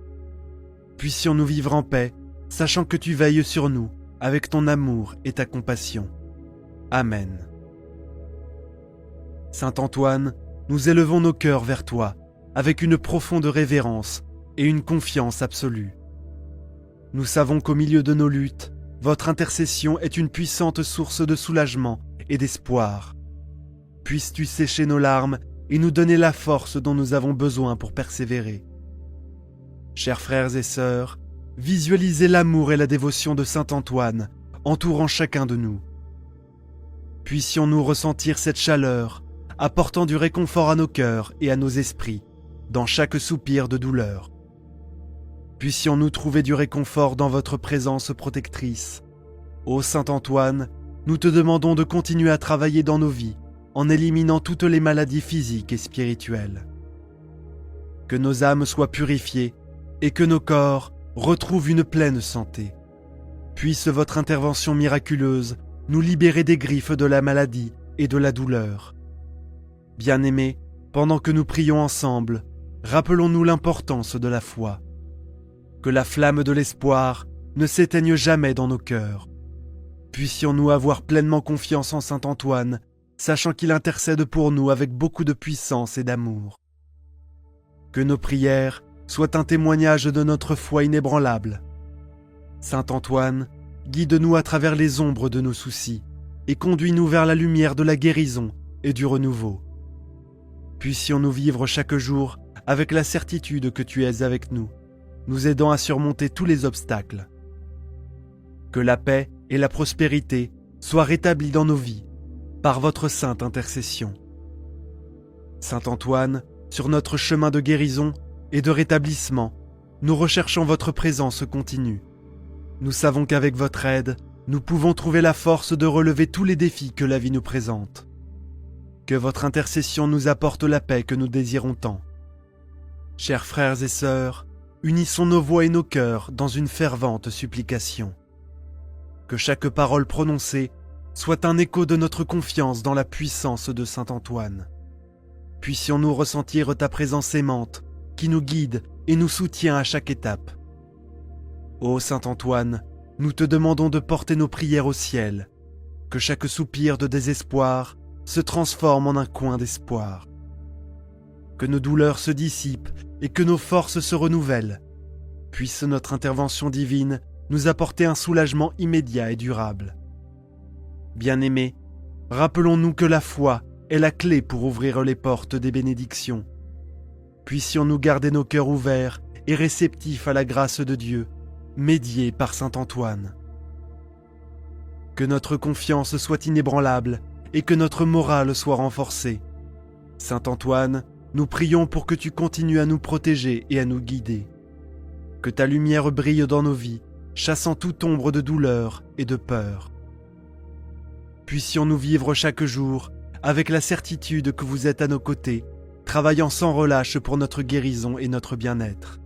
Puissions-nous vivre en paix, sachant que tu veilles sur nous, avec ton amour et ta compassion. Amen. Saint Antoine, nous élevons nos cœurs vers toi, avec une profonde révérence et une confiance absolue. Nous savons qu'au milieu de nos luttes, votre intercession est une puissante source de soulagement et d'espoir. Puisses-tu sécher nos larmes et nous donner la force dont nous avons besoin pour persévérer. Chers frères et sœurs, visualisez l'amour et la dévotion de Saint Antoine entourant chacun de nous. Puissions-nous ressentir cette chaleur, apportant du réconfort à nos cœurs et à nos esprits, dans chaque soupir de douleur. Puissions-nous trouver du réconfort dans votre présence protectrice. Ô Saint Antoine, nous te demandons de continuer à travailler dans nos vies, en éliminant toutes les maladies physiques et spirituelles. Que nos âmes soient purifiées et que nos corps retrouvent une pleine santé. Puisse votre intervention miraculeuse nous libérer des griffes de la maladie et de la douleur. Bien-aimés, pendant que nous prions ensemble, rappelons-nous l'importance de la foi. Que la flamme de l'espoir ne s'éteigne jamais dans nos cœurs. Puissions-nous avoir pleinement confiance en Saint Antoine, sachant qu'il intercède pour nous avec beaucoup de puissance et d'amour. Que nos prières soient un témoignage de notre foi inébranlable. Saint Antoine, guide-nous à travers les ombres de nos soucis et conduis-nous vers la lumière de la guérison et du renouveau. Puissions-nous vivre chaque jour avec la certitude que tu es avec nous, nous aidant à surmonter tous les obstacles. Que la paix et la prospérité soient rétablies dans nos vies par votre sainte intercession. Saint Antoine, sur notre chemin de guérison et de rétablissement, nous recherchons votre présence continue. Nous savons qu'avec votre aide, nous pouvons trouver la force de relever tous les défis que la vie nous présente. Que votre intercession nous apporte la paix que nous désirons tant. Chers frères et sœurs, unissons nos voix et nos cœurs dans une fervente supplication. Que chaque parole prononcée soit un écho de notre confiance dans la puissance de Saint Antoine. Puissions-nous ressentir ta présence aimante, qui nous guide et nous soutient à chaque étape. Ô Saint Antoine, nous te demandons de porter nos prières au ciel, que chaque soupir de désespoir se transforme en un coin d'espoir. Que nos douleurs se dissipent et que nos forces se renouvellent. Puisse notre intervention divine nous apporter un soulagement immédiat et durable. Bien-aimés, rappelons-nous que la foi est la clé pour ouvrir les portes des bénédictions. Puissions-nous garder nos cœurs ouverts et réceptifs à la grâce de Dieu, médiée par Saint Antoine. Que notre confiance soit inébranlable et que notre morale soit renforcée. Saint Antoine, nous prions pour que tu continues à nous protéger et à nous guider. Que ta lumière brille dans nos vies, chassant toute ombre de douleur et de peur. Puissions-nous vivre chaque jour avec la certitude que vous êtes à nos côtés, travaillant sans relâche pour notre guérison et notre bien-être.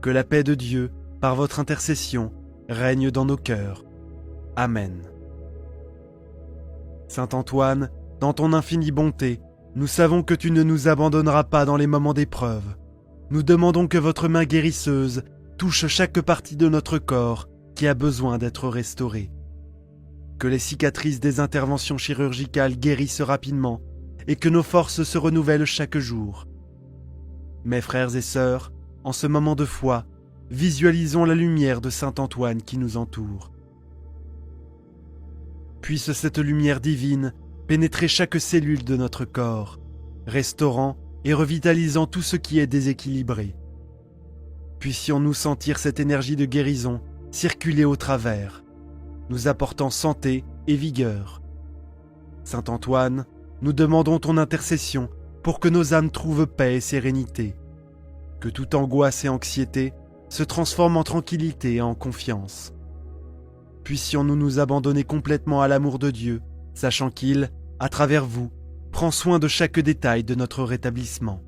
Que la paix de Dieu, par votre intercession, règne dans nos cœurs. Amen. Saint Antoine, dans ton infinie bonté, nous savons que tu ne nous abandonneras pas dans les moments d'épreuve. Nous demandons que votre main guérisseuse touche chaque partie de notre corps qui a besoin d'être restaurée. Que les cicatrices des interventions chirurgicales guérissent rapidement et que nos forces se renouvellent chaque jour. Mes frères et sœurs, en ce moment de foi, visualisons la lumière de Saint Antoine qui nous entoure. Puisse cette lumière divine pénétrer chaque cellule de notre corps, restaurant et revitalisant tout ce qui est déséquilibré. Puissions-nous sentir cette énergie de guérison circuler au travers, nous apportant santé et vigueur. Saint Antoine, nous demandons ton intercession pour que nos âmes trouvent paix et sérénité, que toute angoisse et anxiété se transforment en tranquillité et en confiance. Puissions-nous nous abandonner complètement à l'amour de Dieu, sachant qu'il, à travers vous, prend soin de chaque détail de notre rétablissement.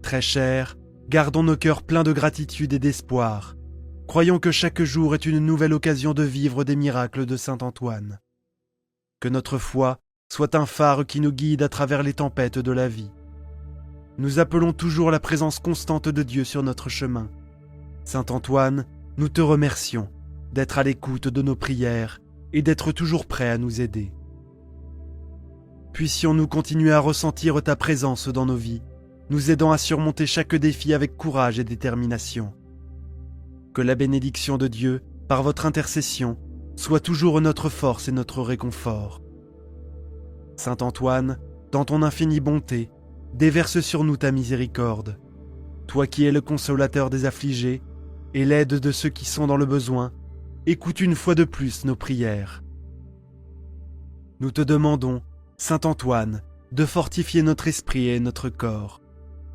Très chers, gardons nos cœurs pleins de gratitude et d'espoir. Croyons que chaque jour est une nouvelle occasion de vivre des miracles de Saint Antoine. Que notre foi soit un phare qui nous guide à travers les tempêtes de la vie. Nous appelons toujours la présence constante de Dieu sur notre chemin. Saint Antoine, nous te remercions d'être à l'écoute de nos prières et d'être toujours prêt à nous aider. Puissions-nous continuer à ressentir ta présence dans nos vies, nous aidant à surmonter chaque défi avec courage et détermination. Que la bénédiction de Dieu, par votre intercession, soit toujours notre force et notre réconfort. Saint Antoine, dans ton infinie bonté, déverse sur nous ta miséricorde. Toi qui es le consolateur des affligés et l'aide de ceux qui sont dans le besoin, écoute une fois de plus nos prières. Nous te demandons, Saint Antoine, de fortifier notre esprit et notre corps.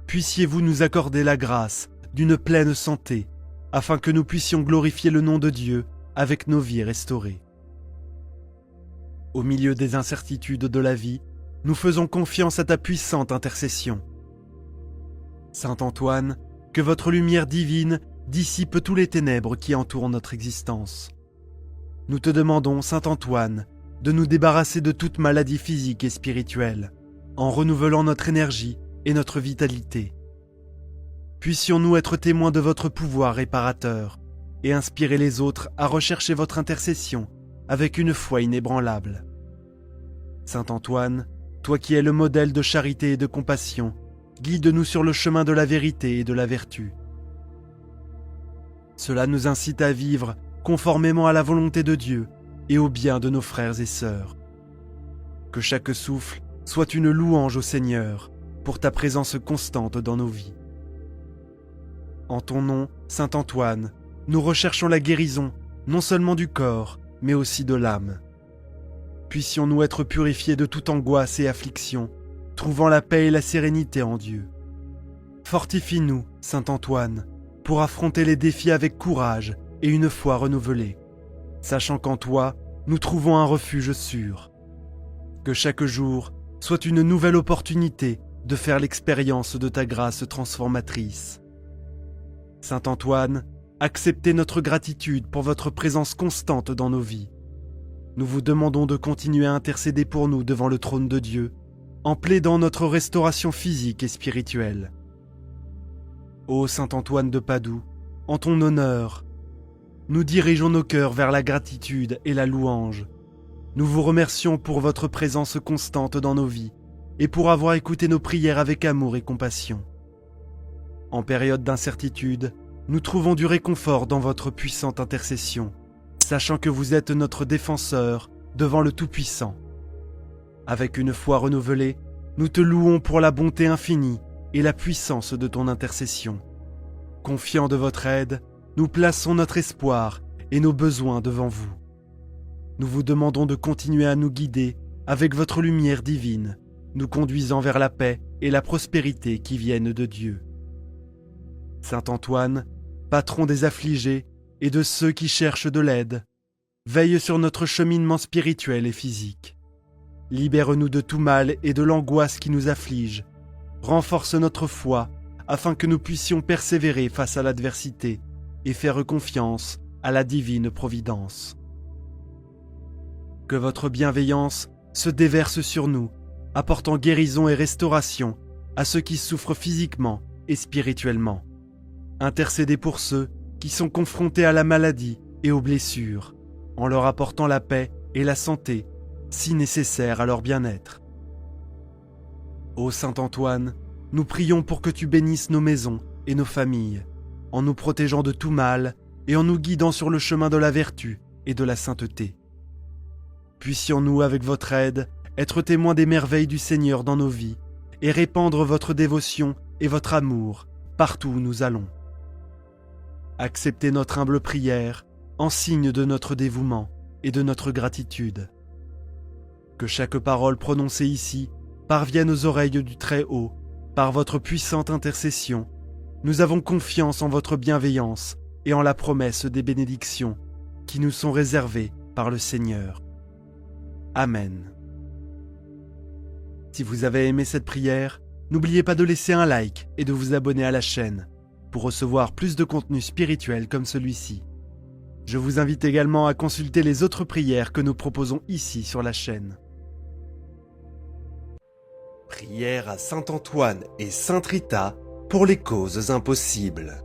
Puissiez-vous nous accorder la grâce d'une pleine santé, afin que nous puissions glorifier le nom de Dieu avec nos vies restaurées. Au milieu des incertitudes de la vie, nous faisons confiance à ta puissante intercession. Saint Antoine, que votre lumière divine dissipe tous les ténèbres qui entourent notre existence. Nous te demandons, Saint Antoine, de nous débarrasser de toute maladie physique et spirituelle, en renouvelant notre énergie et notre vitalité. Puissions-nous être témoins de votre pouvoir réparateur et inspirer les autres à rechercher votre intercession avec une foi inébranlable. Saint Antoine, toi qui es le modèle de charité et de compassion, guide-nous sur le chemin de la vérité et de la vertu. Cela nous incite à vivre conformément à la volonté de Dieu et au bien de nos frères et sœurs. Que chaque souffle soit une louange au Seigneur pour ta présence constante dans nos vies. En ton nom, Saint Antoine, nous recherchons la guérison, non seulement du corps, mais aussi de l'âme. Puissions-nous être purifiés de toute angoisse et affliction, trouvant la paix et la sérénité en Dieu. Fortifie-nous, Saint Antoine, pour affronter les défis avec courage et une foi renouvelée, sachant qu'en toi, nous trouvons un refuge sûr. Que chaque jour soit une nouvelle opportunité de faire l'expérience de ta grâce transformatrice. Saint Antoine, acceptez notre gratitude pour votre présence constante dans nos vies. Nous vous demandons de continuer à intercéder pour nous devant le trône de Dieu, en plaidant notre restauration physique et spirituelle. Ô Saint Antoine de Padoue, en ton honneur, nous dirigeons nos cœurs vers la gratitude et la louange. Nous vous remercions pour votre présence constante dans nos vies et pour avoir écouté nos prières avec amour et compassion. En période d'incertitude, nous trouvons du réconfort dans votre puissante intercession, sachant que vous êtes notre défenseur devant le Tout-Puissant. Avec une foi renouvelée, nous te louons pour la bonté infinie et la puissance de ton intercession. Confiants de votre aide, nous plaçons notre espoir et nos besoins devant vous. Nous vous demandons de continuer à nous guider avec votre lumière divine, nous conduisant vers la paix et la prospérité qui viennent de Dieu. Saint Antoine, patron des affligés et de ceux qui cherchent de l'aide, veille sur notre cheminement spirituel et physique. Libère-nous de tout mal et de l'angoisse qui nous afflige. Renforce notre foi afin que nous puissions persévérer face à l'adversité et faire confiance à la divine providence. Que votre bienveillance se déverse sur nous, apportant guérison et restauration à ceux qui souffrent physiquement et spirituellement. Intercédez pour ceux qui sont confrontés à la maladie et aux blessures, en leur apportant la paix et la santé, si nécessaires à leur bien-être. Ô Saint Antoine, nous prions pour que tu bénisses nos maisons et nos familles, en nous protégeant de tout mal et en nous guidant sur le chemin de la vertu et de la sainteté. Puissions-nous, avec votre aide, être témoins des merveilles du Seigneur dans nos vies et répandre votre dévotion et votre amour partout où nous allons. Acceptez notre humble prière en signe de notre dévouement et de notre gratitude. Que chaque parole prononcée ici parvienne aux oreilles du Très-Haut par votre puissante intercession. Nous avons confiance en votre bienveillance et en la promesse des bénédictions qui nous sont réservées par le Seigneur. Amen. Si vous avez aimé cette prière, n'oubliez pas de laisser un like et de vous abonner à la chaîne pour recevoir plus de contenu spirituel comme celui-ci. Je vous invite également à consulter les autres prières que nous proposons ici sur la chaîne. Prière à Saint Antoine et Sainte Rita pour les causes impossibles.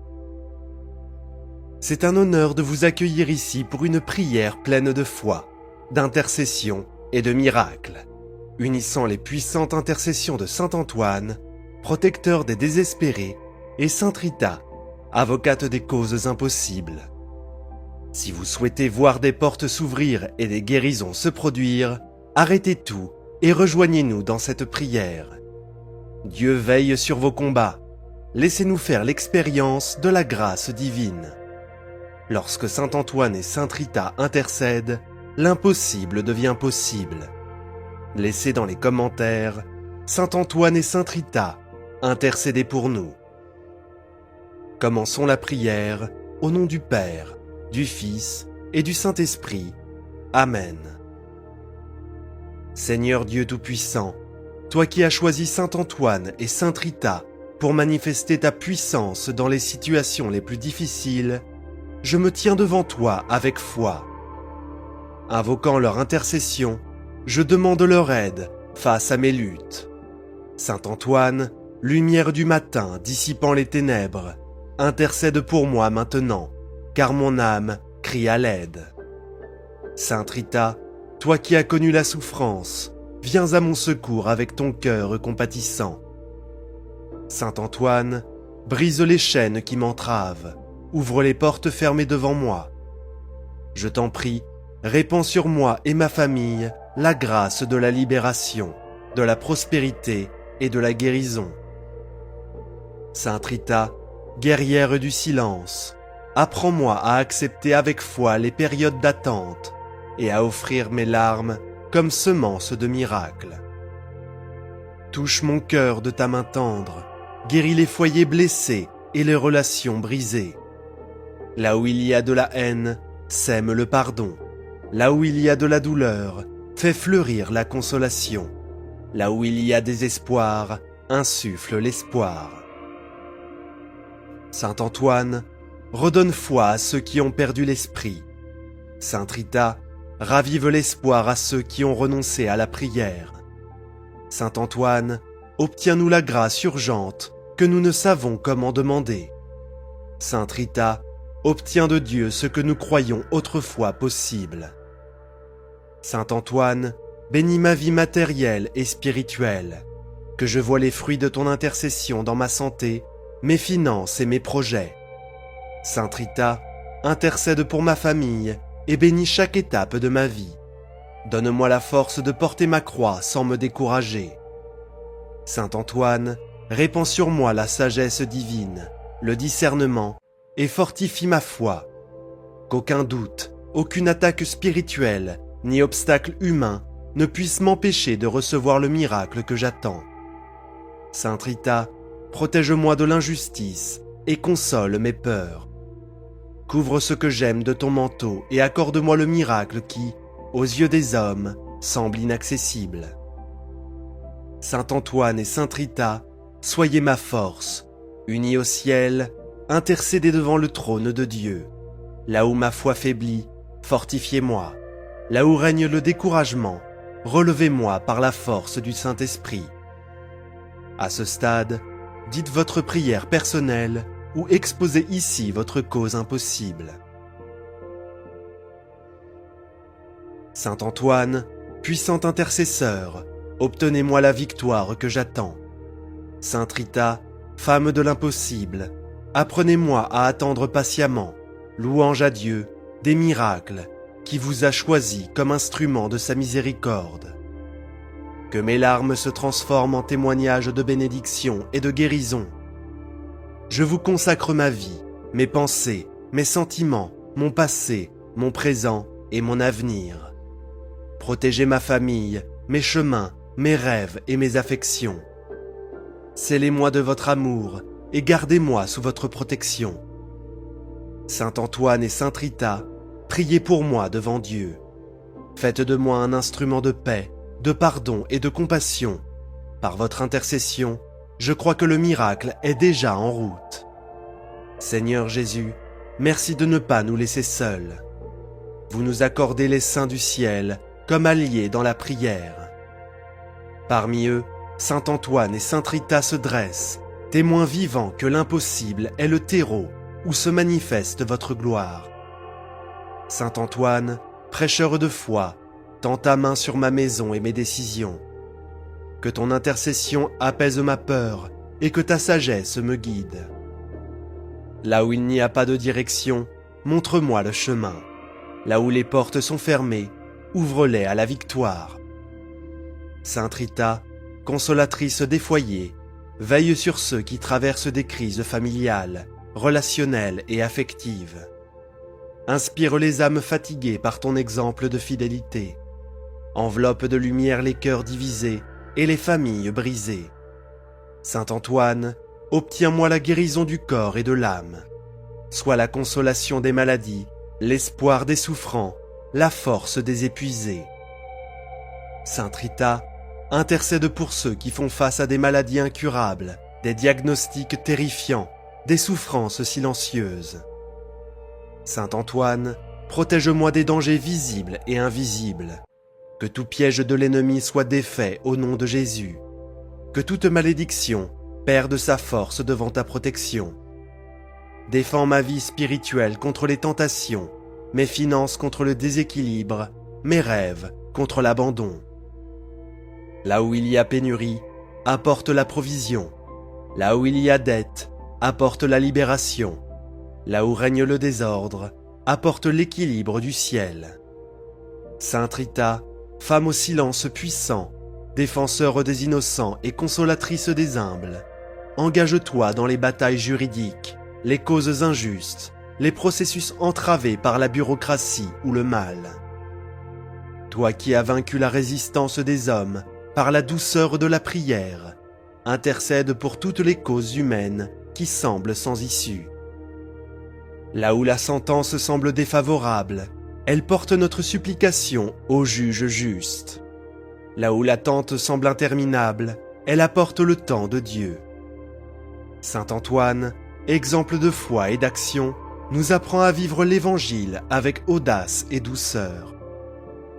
C'est un honneur de vous accueillir ici pour une prière pleine de foi, d'intercession et de miracles, unissant les puissantes intercessions de Saint Antoine, protecteur des désespérés, et Sainte Rita, avocate des causes impossibles. Si vous souhaitez voir des portes s'ouvrir et des guérisons se produire, arrêtez tout et rejoignez-nous dans cette prière. Dieu veille sur vos combats. Laissez-nous faire l'expérience de la grâce divine. Lorsque Saint Antoine et Sainte Rita intercèdent, l'impossible devient possible. Laissez dans les commentaires « Saint Antoine et Sainte Rita, intercédez pour nous ». Commençons la prière au nom du Père, du Fils et du Saint-Esprit. Amen. Seigneur Dieu Tout-Puissant, toi qui as choisi Saint Antoine et Sainte Rita pour manifester ta puissance dans les situations les plus difficiles, je me tiens devant toi avec foi. Invoquant leur intercession, je demande leur aide face à mes luttes. Saint Antoine, lumière du matin dissipant les ténèbres, intercède pour moi maintenant, car mon âme crie à l'aide. Sainte Rita, toi qui as connu la souffrance, viens à mon secours avec ton cœur compatissant. Saint Antoine, brise les chaînes qui m'entravent, ouvre les portes fermées devant moi. Je t'en prie, répands sur moi et ma famille la grâce de la libération, de la prospérité et de la guérison. Sainte Rita, guerrière du silence, apprends-moi à accepter avec foi les périodes d'attente et à offrir mes larmes comme semences de miracles. Touche mon cœur de ta main tendre, guéris les foyers blessés et les relations brisées. Là où il y a de la haine, sème le pardon. Là où il y a de la douleur, fais fleurir la consolation. Là où il y a des espoirs, insuffle l'espoir. Saint Antoine, redonne foi à ceux qui ont perdu l'esprit. Sainte Rita, ravive l'espoir à ceux qui ont renoncé à la prière. Saint Antoine, obtiens-nous la grâce urgente que nous ne savons comment demander. Sainte Rita, obtiens de Dieu ce que nous croyions autrefois possible. Saint Antoine, bénis ma vie matérielle et spirituelle, que je voie les fruits de ton intercession dans ma santé, mes finances et mes projets. Sainte Rita, intercède pour ma famille et bénis chaque étape de ma vie. Donne-moi la force de porter ma croix sans me décourager. Saint Antoine, répands sur moi la sagesse divine, le discernement et fortifie ma foi. Qu'aucun doute, aucune attaque spirituelle, ni obstacle humain ne puisse m'empêcher de recevoir le miracle que j'attends. Sainte Rita, protège-moi de l'injustice et console mes peurs. Couvre ce que j'aime de ton manteau et accorde-moi le miracle qui, aux yeux des hommes, semble inaccessible. Saint Antoine et Sainte Rita, soyez ma force, unis au ciel, intercédez devant le trône de Dieu. Là où ma foi faiblit, fortifiez-moi. Là où règne le découragement, relevez-moi par la force du Saint-Esprit. À ce stade, dites votre prière personnelle ou exposez ici votre cause impossible. Saint Antoine, puissant intercesseur, obtenez-moi la victoire que j'attends. Sainte Rita, femme de l'impossible, apprenez-moi à attendre patiemment, louange à Dieu, des miracles, qui vous a choisi comme instrument de sa miséricorde. Que mes larmes se transforment en témoignages de bénédiction et de guérison. Je vous consacre ma vie, mes pensées, mes sentiments, mon passé, mon présent et mon avenir. Protégez ma famille, mes chemins, mes rêves et mes affections. Scellez-moi de votre amour et gardez-moi sous votre protection. Saint Antoine et Sainte Rita, priez pour moi devant Dieu. Faites de moi un instrument de paix, de pardon et de compassion. Par votre intercession, je crois que le miracle est déjà en route. Seigneur Jésus, merci de ne pas nous laisser seuls. Vous nous accordez les saints du ciel comme alliés dans la prière. Parmi eux, Saint Antoine et Sainte Rita se dressent, témoins vivants que l'impossible est le terreau où se manifeste votre gloire. Saint Antoine, prêcheur de foi, tends ta main sur ma maison et mes décisions. Que ton intercession apaise ma peur et que ta sagesse me guide. Là où il n'y a pas de direction, montre-moi le chemin. Là où les portes sont fermées, ouvre-les à la victoire. Sainte Rita, consolatrice des foyers, veille sur ceux qui traversent des crises familiales, relationnelles et affectives. Inspire les âmes fatiguées par ton exemple de fidélité. Enveloppe de lumière les cœurs divisés et les familles brisées. Saint Antoine, obtiens-moi la guérison du corps et de l'âme. Sois la consolation des maladies, l'espoir des souffrants, la force des épuisés. Sainte Rita, intercède pour ceux qui font face à des maladies incurables, des diagnostics terrifiants, des souffrances silencieuses. Saint Antoine, protège-moi des dangers visibles et invisibles. Que tout piège de l'ennemi soit défait au nom de Jésus. Que toute malédiction perde sa force devant ta protection. Défends ma vie spirituelle contre les tentations, mes finances contre le déséquilibre, mes rêves contre l'abandon. Là où il y a pénurie, apporte la provision. Là où il y a dette, apporte la libération. Là où règne le désordre, apporte l'équilibre du ciel. Sainte Rita, femme au silence puissant, défenseur des innocents et consolatrice des humbles, engage-toi dans les batailles juridiques, les causes injustes, les processus entravés par la bureaucratie ou le mal. Toi qui as vaincu la résistance des hommes par la douceur de la prière, intercède pour toutes les causes humaines qui semblent sans issue. Là où la sentence semble défavorable, elle porte notre supplication au juge juste. Là où l'attente semble interminable, elle apporte le temps de Dieu. Saint Antoine, exemple de foi et d'action, nous apprend à vivre l'Évangile avec audace et douceur.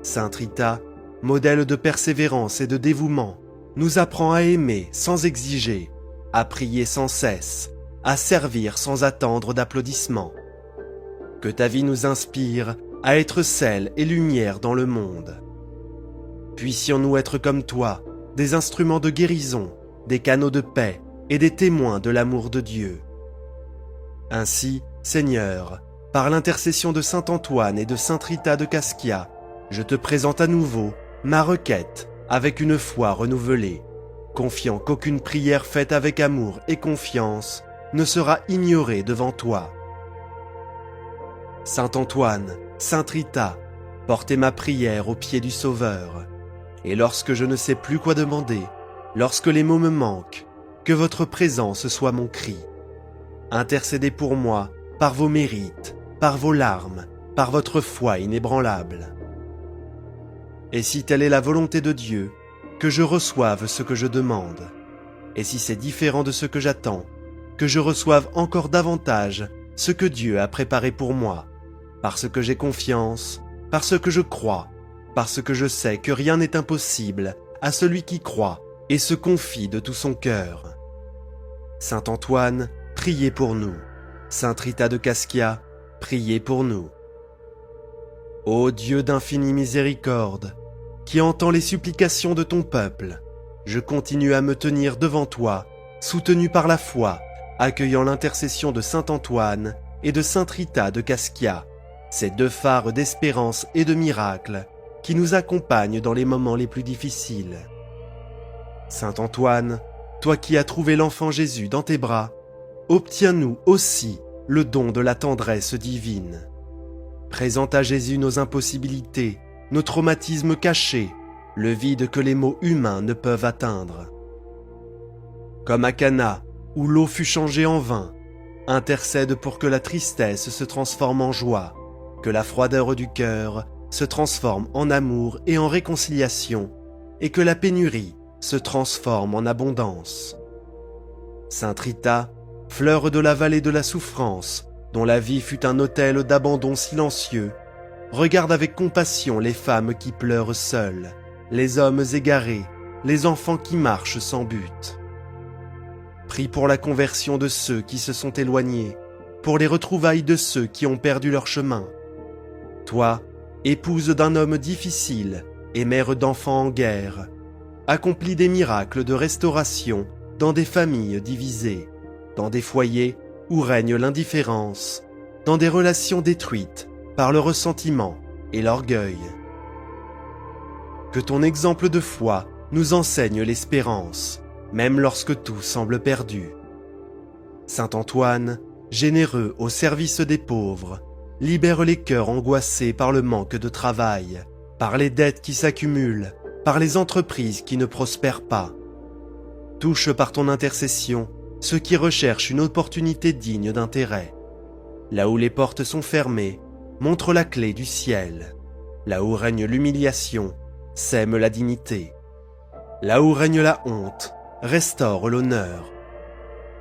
Sainte Rita, modèle de persévérance et de dévouement, nous apprend à aimer sans exiger, à prier sans cesse, à servir sans attendre d'applaudissements. Que ta vie nous inspire à être sel et lumière dans le monde. Puissions-nous être comme toi, des instruments de guérison, des canaux de paix et des témoins de l'amour de Dieu. Ainsi, Seigneur, par l'intercession de Saint Antoine et de Sainte Rita de Cascia, je te présente à nouveau ma requête avec une foi renouvelée, confiant qu'aucune prière faite avec amour et confiance ne sera ignorée devant toi. Saint Antoine, Sainte Rita, portez ma prière aux pieds du Sauveur. Et lorsque je ne sais plus quoi demander, lorsque les mots me manquent, que votre présence soit mon cri. Intercédez pour moi par vos mérites, par vos larmes, par votre foi inébranlable. Et si telle est la volonté de Dieu, que je reçoive ce que je demande. Et si c'est différent de ce que j'attends, que je reçoive encore davantage ce que Dieu a préparé pour moi, parce que j'ai confiance, parce que je crois, parce que je sais que rien n'est impossible à celui qui croit et se confie de tout son cœur. Saint Antoine, priez pour nous. Sainte Rita de Cascia, priez pour nous. Ô Dieu d'infinie miséricorde, qui entend les supplications de ton peuple, je continue à me tenir devant toi, soutenu par la foi, accueillant l'intercession de saint Antoine et de sainte Rita de Cascia, ces deux phares d'espérance et de miracle qui nous accompagnent dans les moments les plus difficiles. Saint Antoine, toi qui as trouvé l'enfant Jésus dans tes bras, obtiens-nous aussi le don de la tendresse divine. Présente à Jésus nos impossibilités, nos traumatismes cachés, le vide que les mots humains ne peuvent atteindre. Comme à Cana, où l'eau fut changée en vin, intercède pour que la tristesse se transforme en joie, que la froideur du cœur se transforme en amour et en réconciliation, et que la pénurie se transforme en abondance. Sainte Rita, fleur de la vallée de la souffrance, dont la vie fut un autel d'abandon silencieux, regarde avec compassion les femmes qui pleurent seules, les hommes égarés, les enfants qui marchent sans but. Prie pour la conversion de ceux qui se sont éloignés, pour les retrouvailles de ceux qui ont perdu leur chemin. Toi, épouse d'un homme difficile et mère d'enfants en guerre, accomplis des miracles de restauration dans des familles divisées, dans des foyers où règne l'indifférence, dans des relations détruites par le ressentiment et l'orgueil. Que ton exemple de foi nous enseigne l'espérance, même lorsque tout semble perdu. Saint Antoine, généreux au service des pauvres, libère les cœurs angoissés par le manque de travail, par les dettes qui s'accumulent, par les entreprises qui ne prospèrent pas. Touche par ton intercession ceux qui recherchent une opportunité digne d'intérêt. Là où les portes sont fermées, montre la clé du ciel. Là où règne l'humiliation, sème la dignité. Là où règne la honte, restaure l'honneur.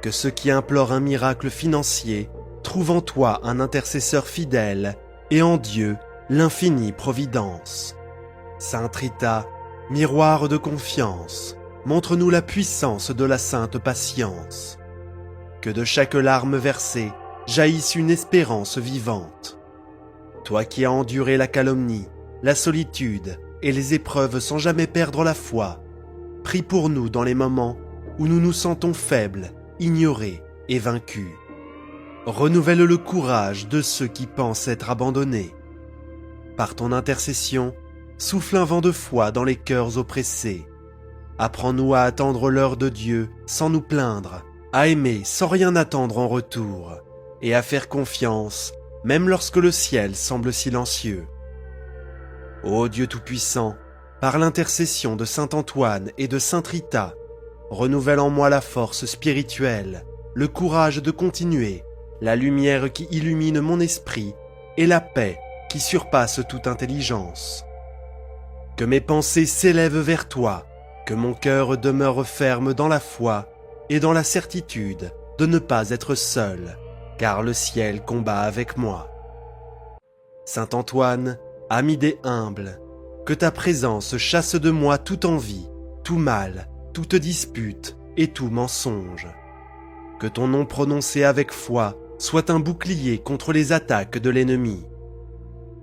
Que ceux qui implorent un miracle financier trouvent en toi un intercesseur fidèle et en Dieu l'infinie providence. Sainte Rita, miroir de confiance, montre-nous la puissance de la sainte patience. Que de chaque larme versée jaillisse une espérance vivante. Toi qui as enduré la calomnie, la solitude et les épreuves sans jamais perdre la foi, prie pour nous dans les moments où nous nous sentons faibles, ignorés et vaincus. Renouvelle le courage de ceux qui pensent être abandonnés. Par ton intercession, souffle un vent de foi dans les cœurs oppressés. Apprends-nous à attendre l'heure de Dieu sans nous plaindre, à aimer sans rien attendre en retour, et à faire confiance même lorsque le ciel semble silencieux. Ô Dieu Tout-Puissant, par l'intercession de saint Antoine et de sainte Rita, renouvelle en moi la force spirituelle, le courage de continuer, la lumière qui illumine mon esprit et la paix qui surpasse toute intelligence. Que mes pensées s'élèvent vers toi, que mon cœur demeure ferme dans la foi et dans la certitude de ne pas être seul, car le ciel combat avec moi. Saint Antoine, ami des humbles, que ta présence chasse de moi toute envie, tout mal, toute dispute et tout mensonge. Que ton nom prononcé avec foi soit un bouclier contre les attaques de l'ennemi.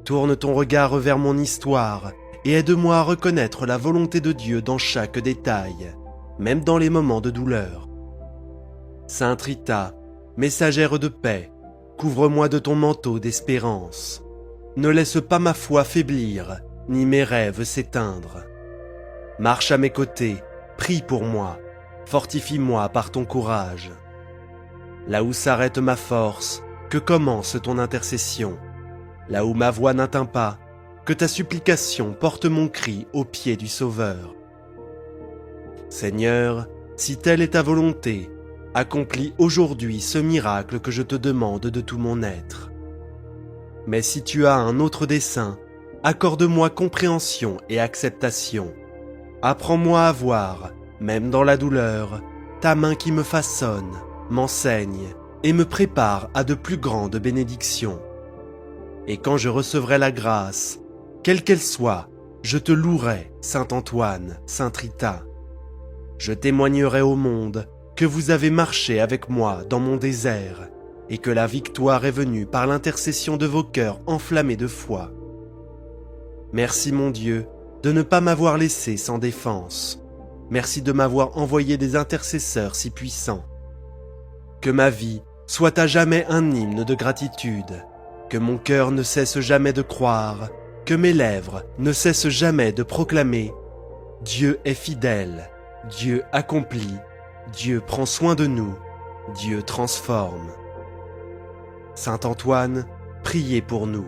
Tourne ton regard vers mon histoire et aide-moi à reconnaître la volonté de Dieu dans chaque détail, même dans les moments de douleur. Sainte Rita, messagère de paix, couvre-moi de ton manteau d'espérance. Ne laisse pas ma foi faiblir, ni mes rêves s'éteindre. Marche à mes côtés, prie pour moi, fortifie-moi par ton courage. Là où s'arrête ma force, que commence ton intercession. Là où ma voix n'atteint pas, que ta supplication porte mon cri aux pieds du Sauveur. Seigneur, si telle est ta volonté, accomplis aujourd'hui ce miracle que je te demande de tout mon être. Mais si tu as un autre dessein, accorde-moi compréhension et acceptation. Apprends-moi à voir, même dans la douleur, ta main qui me façonne, m'enseigne et me prépare à de plus grandes bénédictions. Et quand je recevrai la grâce, quelle qu'elle soit, je te louerai, saint Antoine, sainte Rita. Je témoignerai au monde que vous avez marché avec moi dans mon désert et que la victoire est venue par l'intercession de vos cœurs enflammés de foi. Merci mon Dieu de ne pas m'avoir laissé sans défense. Merci de m'avoir envoyé des intercesseurs si puissants. Que ma vie soit à jamais un hymne de gratitude, que mon cœur ne cesse jamais de croire, que mes lèvres ne cessent jamais de proclamer « Dieu est fidèle, Dieu accomplit, Dieu prend soin de nous, Dieu transforme ». Saint Antoine, priez pour nous.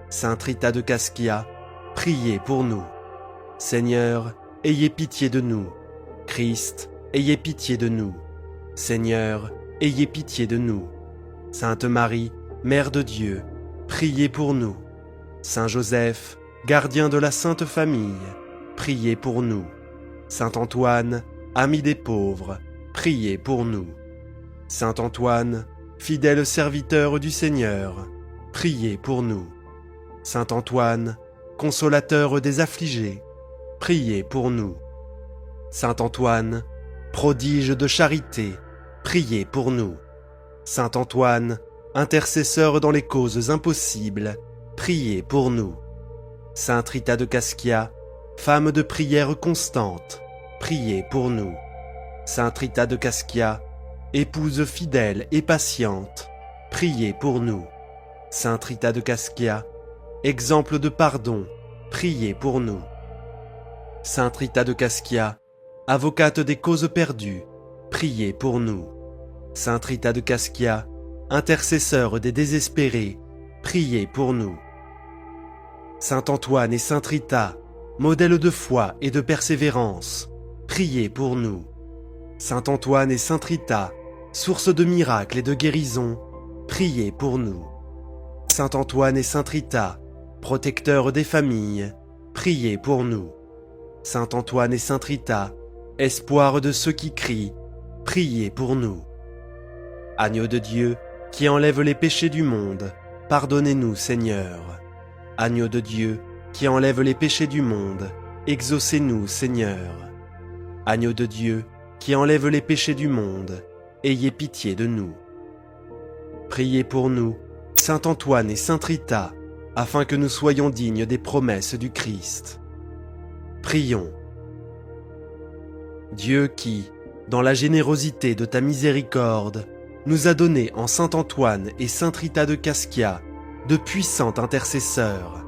Sainte Rita de Cascia, priez pour nous. Seigneur, ayez pitié de nous. Christ, ayez pitié de nous. Seigneur, ayez pitié de nous. Sainte Marie, Mère de Dieu, priez pour nous. Saint Joseph, gardien de la Sainte Famille, priez pour nous. Saint Antoine, ami des pauvres, priez pour nous. Saint Antoine, fidèle serviteur du Seigneur, priez pour nous. Saint Antoine, consolateur des affligés, priez pour nous. Saint Antoine, prodige de charité, priez pour nous. Saint Antoine, intercesseur dans les causes impossibles, priez pour nous. Sainte Rita de Cascia, femme de prière constante, priez pour nous. Sainte Rita de Cascia, épouse fidèle et patiente, priez pour nous. Sainte Rita de Cascia, exemple de pardon, priez pour nous. Sainte Rita de Cascia, avocate des causes perdues, priez pour nous. Sainte Rita de Cascia, intercesseur des désespérés, priez pour nous. Saint Antoine et Sainte Rita, modèle de foi et de persévérance, priez pour nous. Saint Antoine et Sainte Rita, source de miracles et de guérison, priez pour nous. Saint Antoine et Sainte Rita, protecteurs des familles, priez pour nous. Saint Antoine et Sainte Rita, espoir de ceux qui crient, priez pour nous. Agneau de Dieu, qui enlève les péchés du monde, pardonnez-nous, Seigneur. Agneau de Dieu, qui enlève les péchés du monde, exaucez-nous, Seigneur. Agneau de Dieu, qui enlève les péchés du monde, ayez pitié de nous. Priez pour nous, Saint Antoine et Sainte Rita, afin que nous soyons dignes des promesses du Christ. Prions. Dieu qui, dans la générosité de ta miséricorde, nous a donné en Saint Antoine et Sainte Rita de Cascia de puissants intercesseurs,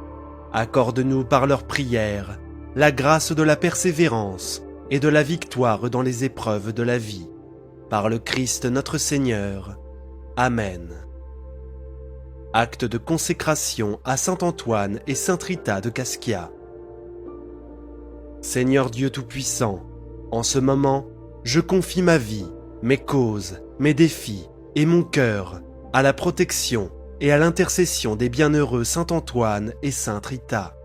accorde-nous par leurs prières la grâce de la persévérance et de la victoire dans les épreuves de la vie. Par le Christ notre Seigneur. Amen. Acte de consécration à Saint Antoine et Sainte Rita de Cascia. Seigneur Dieu Tout-Puissant, en ce moment, je confie ma vie, mes causes, mes défis et mon cœur à la protection et à l'intercession des bienheureux Saint Antoine et Sainte Rita.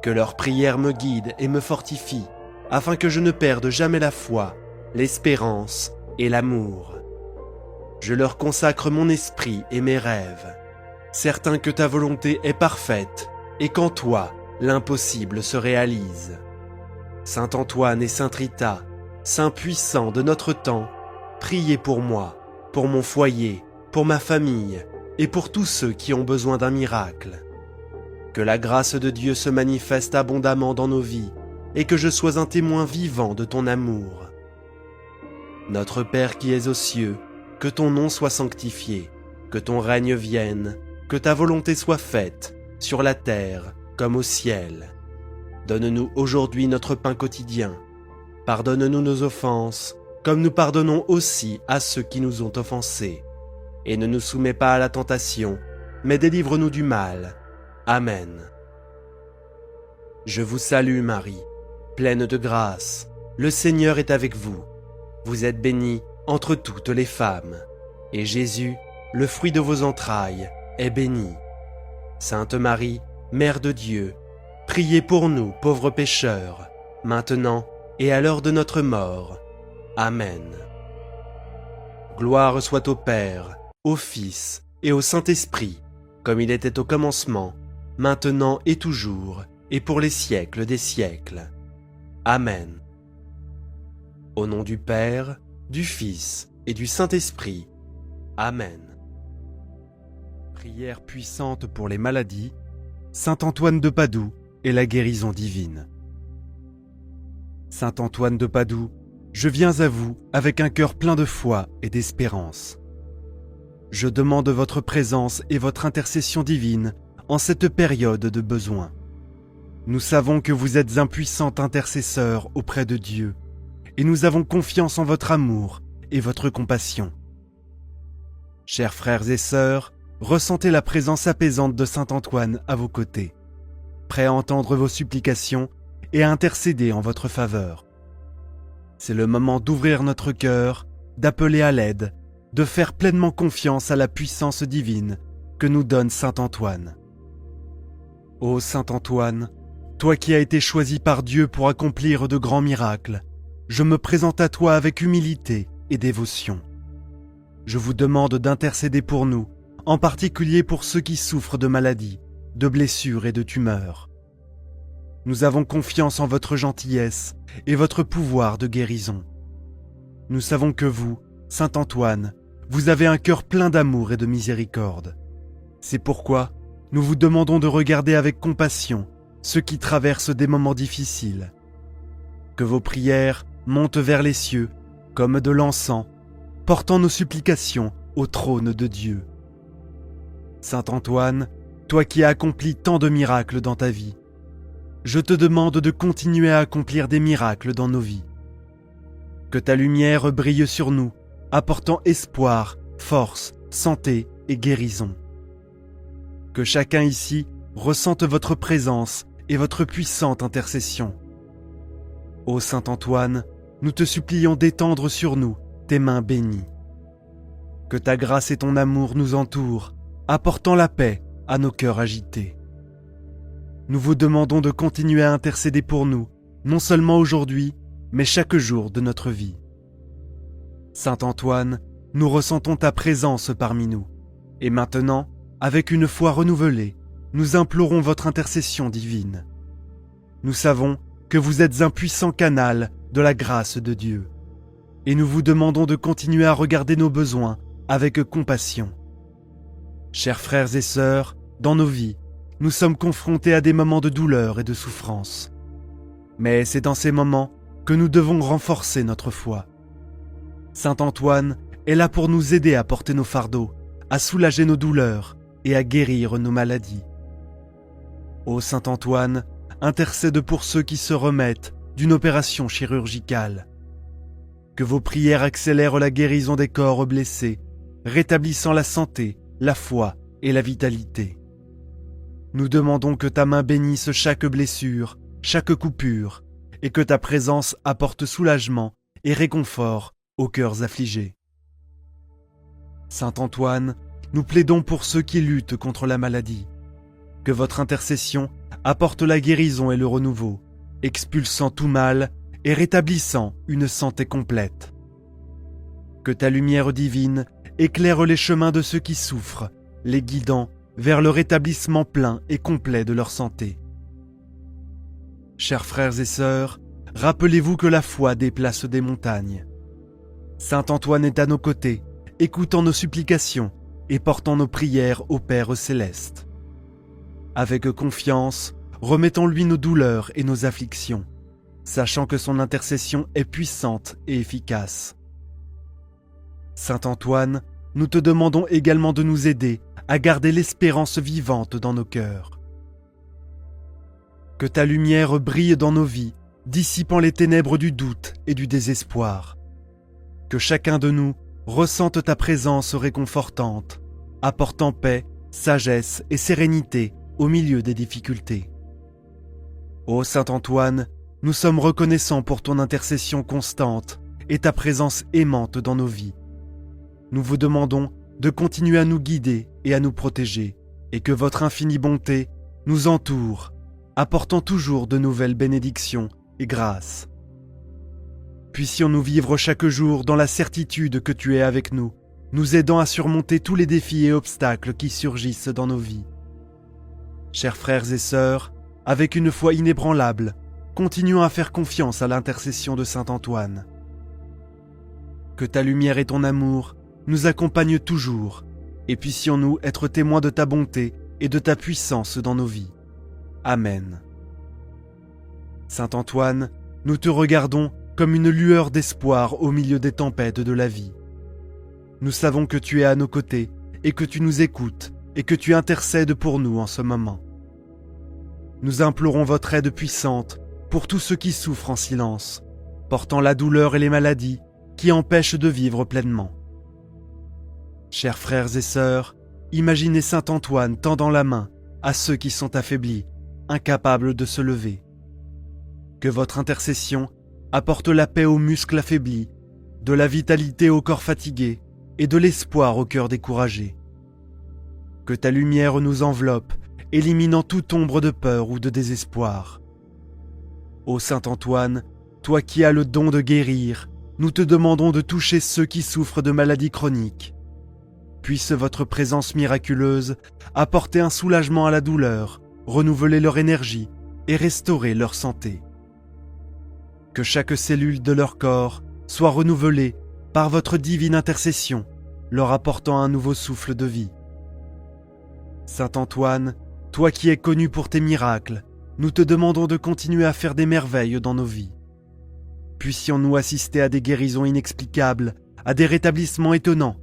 Que leurs prières me guident et me fortifient, afin que je ne perde jamais la foi, l'espérance et l'amour. Je leur consacre mon esprit et mes rêves, certain que ta volonté est parfaite et qu'en toi, l'impossible se réalise. Saint Antoine et Sainte Rita, saints puissants de notre temps, priez pour moi, pour mon foyer, pour ma famille et pour tous ceux qui ont besoin d'un miracle. Que la grâce de Dieu se manifeste abondamment dans nos vies et que je sois un témoin vivant de ton amour. Notre Père qui es aux cieux, que ton nom soit sanctifié, que ton règne vienne, que ta volonté soit faite, sur la terre comme au ciel. Donne-nous aujourd'hui notre pain quotidien. Pardonne-nous nos offenses, comme nous pardonnons aussi à ceux qui nous ont offensés. Et ne nous soumets pas à la tentation, mais délivre-nous du mal. Amen. Je vous salue Marie, pleine de grâce. Le Seigneur est avec vous. Vous êtes bénie entre toutes les femmes. Et Jésus, le fruit de vos entrailles, est béni. Sainte Marie, Mère de Dieu, priez pour nous pauvres pécheurs, maintenant et à l'heure de notre mort. Amen. Gloire soit au Père, au Fils et au Saint-Esprit, comme il était au commencement, maintenant et toujours, et pour les siècles des siècles. Amen. Au nom du Père, du Fils et du Saint-Esprit. Amen. Prière puissante pour les maladies. Saint Antoine de Padoue, et la guérison divine. Saint Antoine de Padoue, je viens à vous avec un cœur plein de foi et d'espérance. Je demande votre présence et votre intercession divine en cette période de besoin. Nous savons que vous êtes un puissant intercesseur auprès de Dieu, et nous avons confiance en votre amour et votre compassion. Chers frères et sœurs, ressentez la présence apaisante de Saint Antoine à vos côtés, prêt à entendre vos supplications et à intercéder en votre faveur. C'est le moment d'ouvrir notre cœur, d'appeler à l'aide, de faire pleinement confiance à la puissance divine que nous donne Saint Antoine. Ô Saint Antoine, toi qui as été choisi par Dieu pour accomplir de grands miracles, je me présente à toi avec humilité et dévotion. Je vous demande d'intercéder pour nous, en particulier pour ceux qui souffrent de maladies, de blessures et de tumeurs. Nous avons confiance en votre gentillesse et votre pouvoir de guérison. Nous savons que vous, Saint Antoine, vous avez un cœur plein d'amour et de miséricorde. C'est pourquoi nous vous demandons de regarder avec compassion ceux qui traversent des moments difficiles. Que vos prières montent vers les cieux comme de l'encens, portant nos supplications au trône de Dieu. Saint Antoine, toi qui as accompli tant de miracles dans ta vie, je te demande de continuer à accomplir des miracles dans nos vies. Que ta lumière brille sur nous, apportant espoir, force, santé et guérison. Que chacun ici ressente votre présence et votre puissante intercession. Ô Saint Antoine, nous te supplions d'étendre sur nous tes mains bénies. Que ta grâce et ton amour nous entourent, apportant la paix à nos cœurs agités. Nous vous demandons de continuer à intercéder pour nous, non seulement aujourd'hui, mais chaque jour de notre vie. Saint Antoine, nous ressentons ta présence parmi nous, et maintenant, avec une foi renouvelée, nous implorons votre intercession divine. Nous savons que vous êtes un puissant canal de la grâce de Dieu, et nous vous demandons de continuer à regarder nos besoins avec compassion. Chers frères et sœurs, dans nos vies, nous sommes confrontés à des moments de douleur et de souffrance. Mais c'est dans ces moments que nous devons renforcer notre foi. Saint Antoine est là pour nous aider à porter nos fardeaux, à soulager nos douleurs et à guérir nos maladies. Ô Saint Antoine, intercède pour ceux qui se remettent d'une opération chirurgicale. Que vos prières accélèrent la guérison des corps blessés, rétablissant la santé, la foi et la vitalité. Nous demandons que ta main bénisse chaque blessure, chaque coupure, et que ta présence apporte soulagement et réconfort aux cœurs affligés. Saint Antoine, nous plaidons pour ceux qui luttent contre la maladie. Que votre intercession apporte la guérison et le renouveau, expulsant tout mal et rétablissant une santé complète. Que ta lumière divine éclaire les chemins de ceux qui souffrent, les guidant vers le rétablissement plein et complet de leur santé. Chers frères et sœurs, rappelez-vous que la foi déplace des montagnes. Saint Antoine est à nos côtés, écoutant nos supplications et portant nos prières au Père céleste. Avec confiance, remettons-lui nos douleurs et nos afflictions, sachant que son intercession est puissante et efficace. Saint Antoine, nous te demandons également de nous aider à garder l'espérance vivante dans nos cœurs. Que ta lumière brille dans nos vies, dissipant les ténèbres du doute et du désespoir. Que chacun de nous ressente ta présence réconfortante, apportant paix, sagesse et sérénité au milieu des difficultés. Ô Saint Antoine, nous sommes reconnaissants pour ton intercession constante et ta présence aimante dans nos vies. Nous vous demandons de continuer à nous guider et à nous protéger, et que votre infinie bonté nous entoure, apportant toujours de nouvelles bénédictions et grâces. Puissions-nous vivre chaque jour dans la certitude que tu es avec nous, nous aidant à surmonter tous les défis et obstacles qui surgissent dans nos vies. Chers frères et sœurs, avec une foi inébranlable, continuons à faire confiance à l'intercession de Saint Antoine. Que ta lumière et ton amour nous accompagnent toujours, et puissions-nous être témoins de ta bonté et de ta puissance dans nos vies. Amen. Saint Antoine, nous te regardons comme une lueur d'espoir au milieu des tempêtes de la vie. Nous savons que tu es à nos côtés et que tu nous écoutes et que tu intercèdes pour nous en ce moment. Nous implorons votre aide puissante pour tous ceux qui souffrent en silence, portant la douleur et les maladies qui empêchent de vivre pleinement. Chers frères et sœurs, imaginez Saint Antoine tendant la main à ceux qui sont affaiblis, incapables de se lever. Que votre intercession apporte la paix aux muscles affaiblis, de la vitalité au corps fatigué et de l'espoir au cœur découragé. Que ta lumière nous enveloppe, éliminant toute ombre de peur ou de désespoir. Ô Saint Antoine, toi qui as le don de guérir, nous te demandons de toucher ceux qui souffrent de maladies chroniques. Puisse votre présence miraculeuse apporter un soulagement à la douleur, renouveler leur énergie et restaurer leur santé. Que chaque cellule de leur corps soit renouvelée par votre divine intercession, leur apportant un nouveau souffle de vie. Saint Antoine, toi qui es connu pour tes miracles, nous te demandons de continuer à faire des merveilles dans nos vies. Puissions-nous assister à des guérisons inexplicables, à des rétablissements étonnants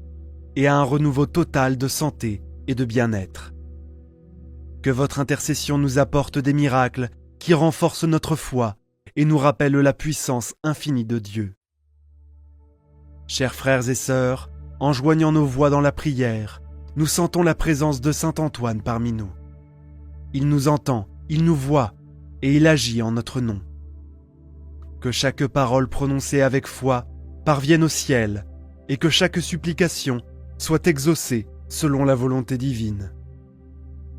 et à un renouveau total de santé et de bien-être. Que votre intercession nous apporte des miracles qui renforcent notre foi et nous rappellent la puissance infinie de Dieu. Chers frères et sœurs, en joignant nos voix dans la prière, nous sentons la présence de Saint Antoine parmi nous. Il nous entend, il nous voit et il agit en notre nom. Que chaque parole prononcée avec foi parvienne au ciel et que chaque supplication soit exaucée selon la volonté divine.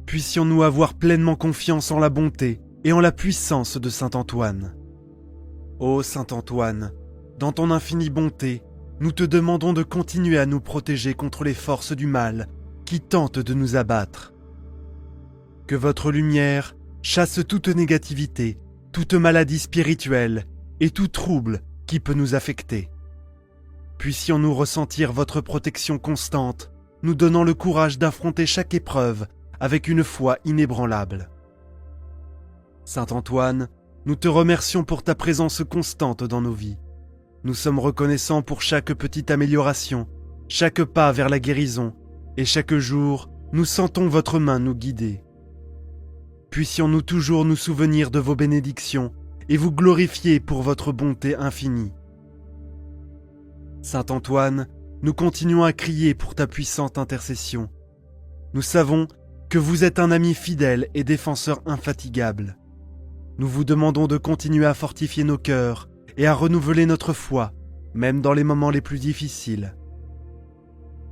Puissions-nous avoir pleinement confiance en la bonté et en la puissance de Saint Antoine. Ô Saint Antoine, dans ton infinie bonté, nous te demandons de continuer à nous protéger contre les forces du mal qui tentent de nous abattre. Que votre lumière chasse toute négativité, toute maladie spirituelle et tout trouble qui peut nous affecter. Puissions-nous ressentir votre protection constante, nous donnant le courage d'affronter chaque épreuve avec une foi inébranlable. Saint Antoine, nous te remercions pour ta présence constante dans nos vies. Nous sommes reconnaissants pour chaque petite amélioration, chaque pas vers la guérison, et chaque jour, nous sentons votre main nous guider. Puissions-nous toujours nous souvenir de vos bénédictions et vous glorifier pour votre bonté infinie. Saint Antoine, nous continuons à crier pour ta puissante intercession. Nous savons que vous êtes un ami fidèle et défenseur infatigable. Nous vous demandons de continuer à fortifier nos cœurs et à renouveler notre foi, même dans les moments les plus difficiles.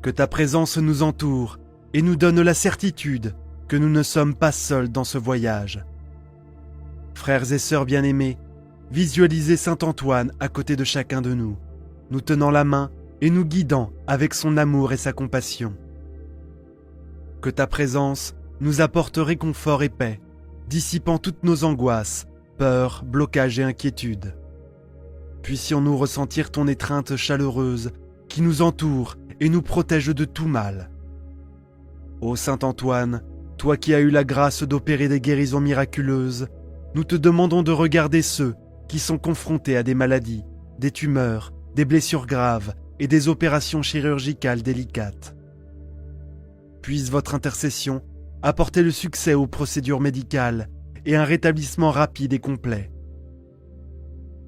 Que ta présence nous entoure et nous donne la certitude que nous ne sommes pas seuls dans ce voyage. Frères et sœurs bien-aimés, visualisez Saint Antoine à côté de chacun de nous, nous tenant la main et nous guidant avec son amour et sa compassion. Que ta présence nous apporte réconfort et paix, dissipant toutes nos angoisses, peurs, blocages et inquiétudes. Puissions-nous ressentir ton étreinte chaleureuse qui nous entoure et nous protège de tout mal. Ô Saint Antoine, toi qui as eu la grâce d'opérer des guérisons miraculeuses, nous te demandons de regarder ceux qui sont confrontés à des maladies, des tumeurs, des blessures graves et des opérations chirurgicales délicates. Puisse votre intercession apporter le succès aux procédures médicales et un rétablissement rapide et complet.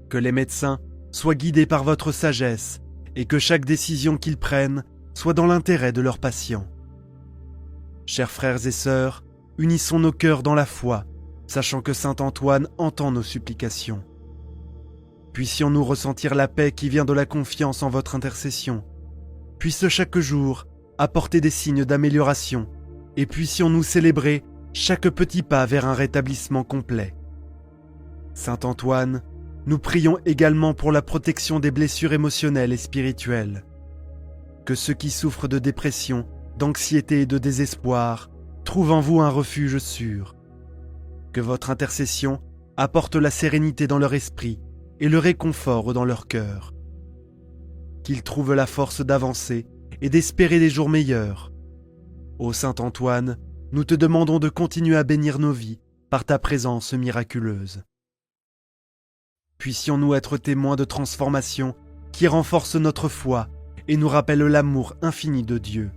Que les médecins soient guidés par votre sagesse et que chaque décision qu'ils prennent soit dans l'intérêt de leurs patients. Chers frères et sœurs, unissons nos cœurs dans la foi, sachant que Saint Antoine entend nos supplications. Puissions-nous ressentir la paix qui vient de la confiance en votre intercession. Puisse chaque jour apporter des signes d'amélioration et puissions-nous célébrer chaque petit pas vers un rétablissement complet. Saint Antoine, nous prions également pour la protection des blessures émotionnelles et spirituelles. Que ceux qui souffrent de dépression, d'anxiété et de désespoir trouvent en vous un refuge sûr. Que votre intercession apporte la sérénité dans leur esprit et le réconfort dans leur cœur. Qu'ils trouvent la force d'avancer et d'espérer des jours meilleurs. Ô Saint Antoine, nous te demandons de continuer à bénir nos vies par ta présence miraculeuse. Puissions-nous être témoins de transformations qui renforcent notre foi et nous rappellent l'amour infini de Dieu.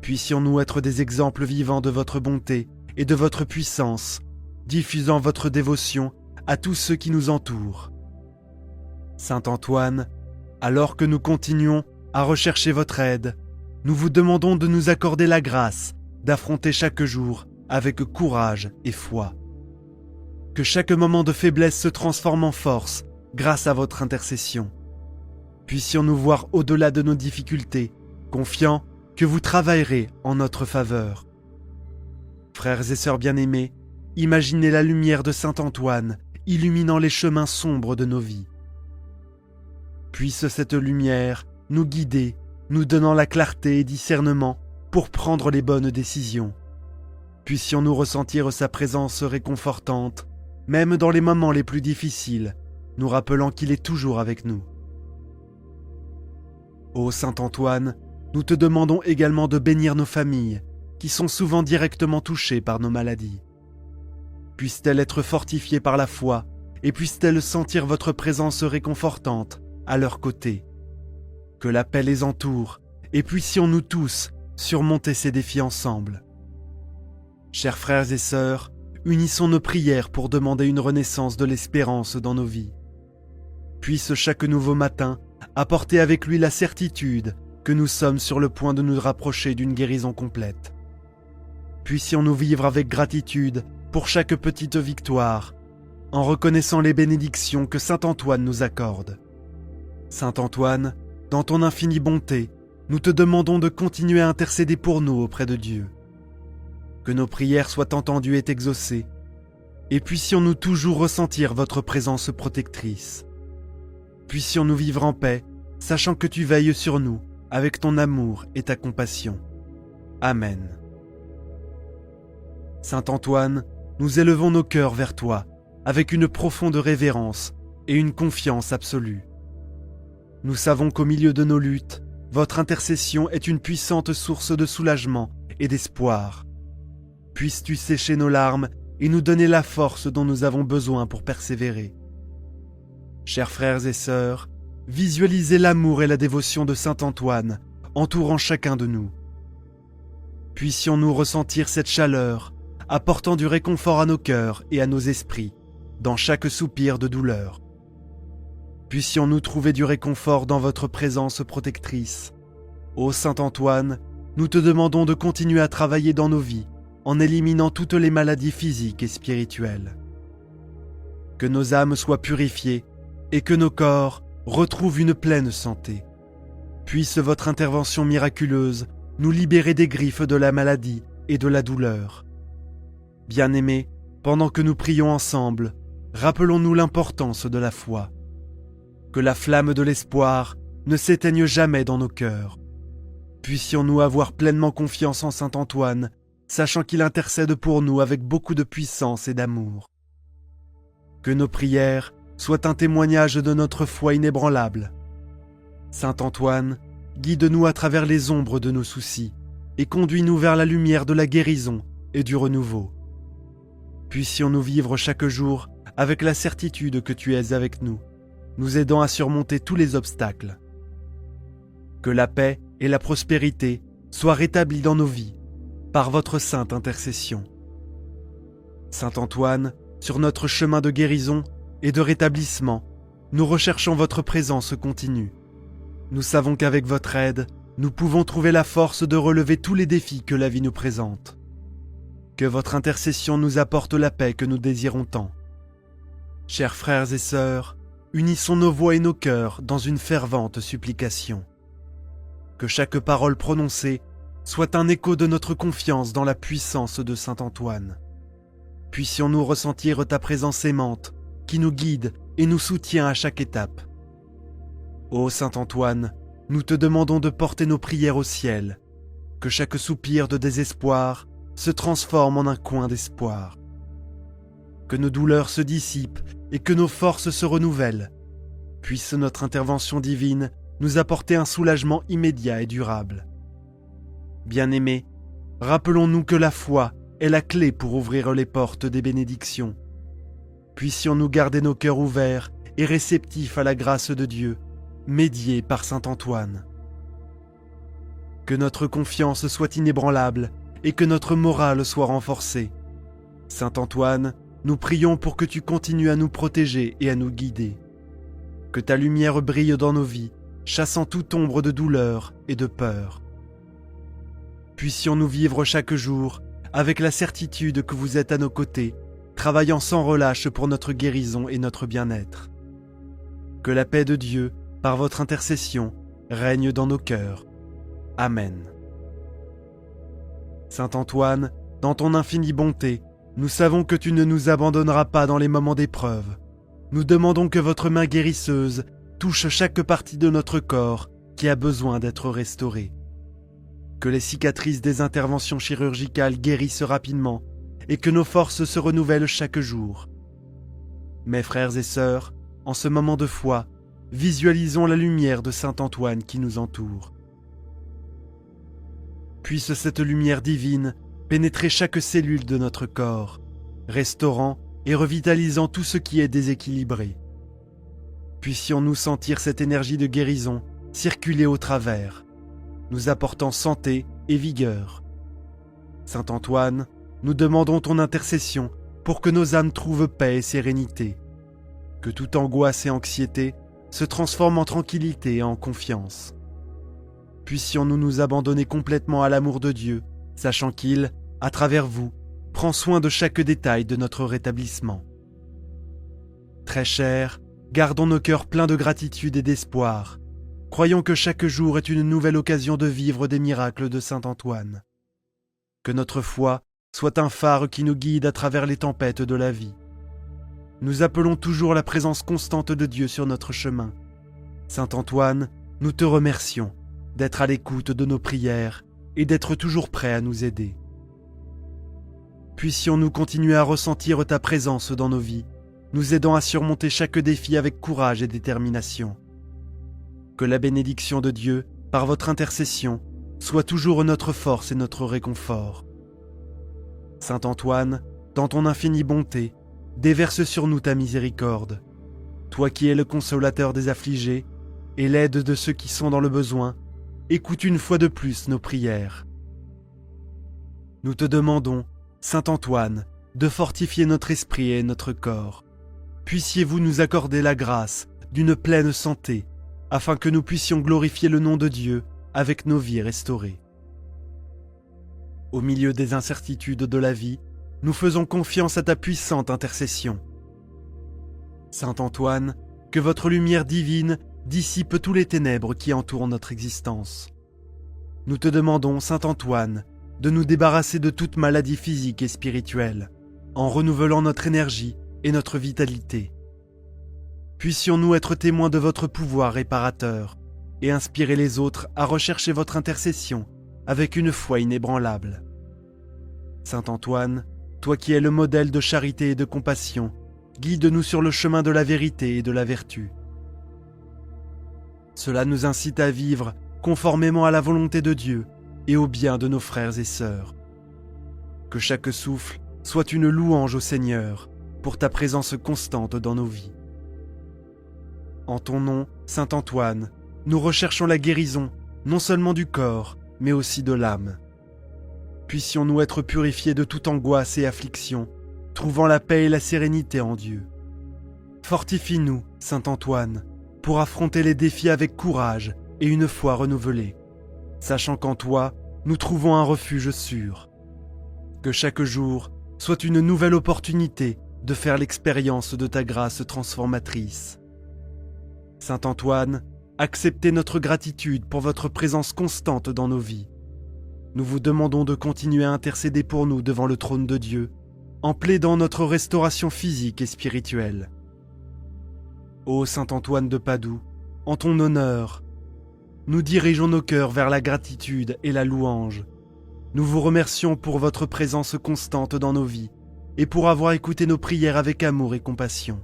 Puissions-nous être des exemples vivants de votre bonté et de votre puissance, diffusant votre dévotion à tous ceux qui nous entourent. Saint Antoine, alors que nous continuons à rechercher votre aide, nous vous demandons de nous accorder la grâce d'affronter chaque jour avec courage et foi. Que chaque moment de faiblesse se transforme en force grâce à votre intercession. Puissions-nous voir au-delà de nos difficultés, confiants que vous travaillerez en notre faveur. Frères et sœurs bien-aimés, imaginez la lumière de Saint Antoine illuminant les chemins sombres de nos vies. Puisse cette lumière nous guider, nous donnant la clarté et discernement pour prendre les bonnes décisions. Puissions-nous ressentir sa présence réconfortante, même dans les moments les plus difficiles, nous rappelant qu'il est toujours avec nous. Ô Saint Antoine, nous te demandons également de bénir nos familles, qui sont souvent directement touchées par nos maladies. Puissent-elles être fortifiées par la foi, et puissent-elles sentir votre présence réconfortante à leur côté. Que la paix les entoure, et puissions-nous tous surmonter ces défis ensemble. Chers frères et sœurs, unissons nos prières pour demander une renaissance de l'espérance dans nos vies. Puisse chaque nouveau matin apporter avec lui la certitude que nous sommes sur le point de nous rapprocher d'une guérison complète. Puissions-nous vivre avec gratitude pour chaque petite victoire, en reconnaissant les bénédictions que Saint Antoine nous accorde. Saint Antoine, dans ton infinie bonté, nous te demandons de continuer à intercéder pour nous auprès de Dieu. Que nos prières soient entendues et exaucées, et puissions-nous toujours ressentir votre présence protectrice. Puissions-nous vivre en paix, sachant que tu veilles sur nous avec ton amour et ta compassion. Amen. Saint Antoine, nous élevons nos cœurs vers toi avec une profonde révérence et une confiance absolue. Nous savons qu'au milieu de nos luttes, votre intercession est une puissante source de soulagement et d'espoir. Puisses-tu sécher nos larmes et nous donner la force dont nous avons besoin pour persévérer. Chers frères et sœurs, visualisez l'amour et la dévotion de Saint Antoine entourant chacun de nous. Puissions-nous ressentir cette chaleur, apportant du réconfort à nos cœurs et à nos esprits, dans chaque soupir de douleur. Puissions-nous trouver du réconfort dans votre présence protectrice. Ô Saint Antoine, nous te demandons de continuer à travailler dans nos vies, en éliminant toutes les maladies physiques et spirituelles. Que nos âmes soient purifiées et que nos corps retrouvent une pleine santé. Puisse votre intervention miraculeuse nous libérer des griffes de la maladie et de la douleur. Bien-aimés, pendant que nous prions ensemble, rappelons-nous l'importance de la foi. Que la flamme de l'espoir ne s'éteigne jamais dans nos cœurs. Puissions-nous avoir pleinement confiance en Saint Antoine, sachant qu'il intercède pour nous avec beaucoup de puissance et d'amour. Que nos prières soient un témoignage de notre foi inébranlable. Saint Antoine, guide-nous à travers les ombres de nos soucis et conduis-nous vers la lumière de la guérison et du renouveau. Puissions-nous vivre chaque jour avec la certitude que tu es avec nous, nous aidant à surmonter tous les obstacles. Que la paix et la prospérité soient rétablies dans nos vies par votre sainte intercession. Saint Antoine, sur notre chemin de guérison et de rétablissement, nous recherchons votre présence continue. Nous savons qu'avec votre aide, nous pouvons trouver la force de relever tous les défis que la vie nous présente. Que votre intercession nous apporte la paix que nous désirons tant. Chers frères et sœurs, unissons nos voix et nos cœurs dans une fervente supplication. Que chaque parole prononcée soit un écho de notre confiance dans la puissance de Saint Antoine. Puissions-nous ressentir ta présence aimante qui nous guide et nous soutient à chaque étape. Ô Saint Antoine, nous te demandons de porter nos prières au ciel, que chaque soupir de désespoir se transforme en un coin d'espoir. Que nos douleurs se dissipent et que nos forces se renouvellent. Puisse notre intervention divine nous apporter un soulagement immédiat et durable. Bien-aimés, rappelons-nous que la foi est la clé pour ouvrir les portes des bénédictions. Puissions-nous garder nos cœurs ouverts et réceptifs à la grâce de Dieu, médiée par saint Antoine. Que notre confiance soit inébranlable et que notre morale soit renforcée. Saint Antoine, nous prions pour que tu continues à nous protéger et à nous guider. Que ta lumière brille dans nos vies, chassant toute ombre de douleur et de peur. Puissions-nous vivre chaque jour avec la certitude que vous êtes à nos côtés, travaillant sans relâche pour notre guérison et notre bien-être. Que la paix de Dieu, par votre intercession, règne dans nos cœurs. Amen. Saint Antoine, dans ton infinie bonté, nous savons que tu ne nous abandonneras pas dans les moments d'épreuve. Nous demandons que votre main guérisseuse touche chaque partie de notre corps qui a besoin d'être restaurée. Que les cicatrices des interventions chirurgicales guérissent rapidement et que nos forces se renouvellent chaque jour. Mes frères et sœurs, en ce moment de foi, visualisons la lumière de Saint Antoine qui nous entoure. Puisse cette lumière divine pénétrer chaque cellule de notre corps, restaurant et revitalisant tout ce qui est déséquilibré. Puissions-nous sentir cette énergie de guérison circuler au travers, nous apportant santé et vigueur. Saint Antoine, nous demandons ton intercession pour que nos âmes trouvent paix et sérénité, que toute angoisse et anxiété se transforment en tranquillité et en confiance. Puissions-nous nous abandonner complètement à l'amour de Dieu, sachant qu'il, à travers vous, prend soin de chaque détail de notre rétablissement. Très chers, gardons nos cœurs pleins de gratitude et d'espoir. Croyons que chaque jour est une nouvelle occasion de vivre des miracles de Saint Antoine. Que notre foi soit un phare qui nous guide à travers les tempêtes de la vie. Nous appelons toujours la présence constante de Dieu sur notre chemin. Saint Antoine, nous te remercions d'être à l'écoute de nos prières et d'être toujours prêt à nous aider. Puissions-nous continuer à ressentir ta présence dans nos vies, nous aidant à surmonter chaque défi avec courage et détermination. Que la bénédiction de Dieu, par votre intercession, soit toujours notre force et notre réconfort. Saint Antoine, dans ton infinie bonté, déverse sur nous ta miséricorde. Toi qui es le consolateur des affligés et l'aide de ceux qui sont dans le besoin, écoute une fois de plus nos prières. Nous te demandons, Saint Antoine, de fortifier notre esprit et notre corps. Puissiez-vous nous accorder la grâce d'une pleine santé, afin que nous puissions glorifier le nom de Dieu avec nos vies restaurées. Au milieu des incertitudes de la vie, nous faisons confiance à ta puissante intercession. Saint Antoine, que votre lumière divine dissipe tous les ténèbres qui entourent notre existence. Nous te demandons, Saint Antoine, de nous débarrasser de toute maladie physique et spirituelle, en renouvelant notre énergie et notre vitalité. Puissions-nous être témoins de votre pouvoir réparateur et inspirer les autres à rechercher votre intercession avec une foi inébranlable. Saint Antoine, toi qui es le modèle de charité et de compassion, guide-nous sur le chemin de la vérité et de la vertu. Cela nous incite à vivre conformément à la volonté de Dieu et au bien de nos frères et sœurs. Que chaque souffle soit une louange au Seigneur pour ta présence constante dans nos vies. En ton nom, Saint Antoine, nous recherchons la guérison, non seulement du corps, mais aussi de l'âme. Puissions-nous être purifiés de toute angoisse et affliction, trouvant la paix et la sérénité en Dieu. Fortifie-nous, Saint Antoine, pour affronter les défis avec courage et une foi renouvelée, sachant qu'en toi, nous trouvons un refuge sûr. Que chaque jour soit une nouvelle opportunité de faire l'expérience de ta grâce transformatrice. Saint Antoine, acceptez notre gratitude pour votre présence constante dans nos vies. Nous vous demandons de continuer à intercéder pour nous devant le trône de Dieu, en plaidant notre restauration physique et spirituelle. Ô Saint Antoine de Padoue, en ton honneur, nous dirigeons nos cœurs vers la gratitude et la louange. Nous vous remercions pour votre présence constante dans nos vies et pour avoir écouté nos prières avec amour et compassion.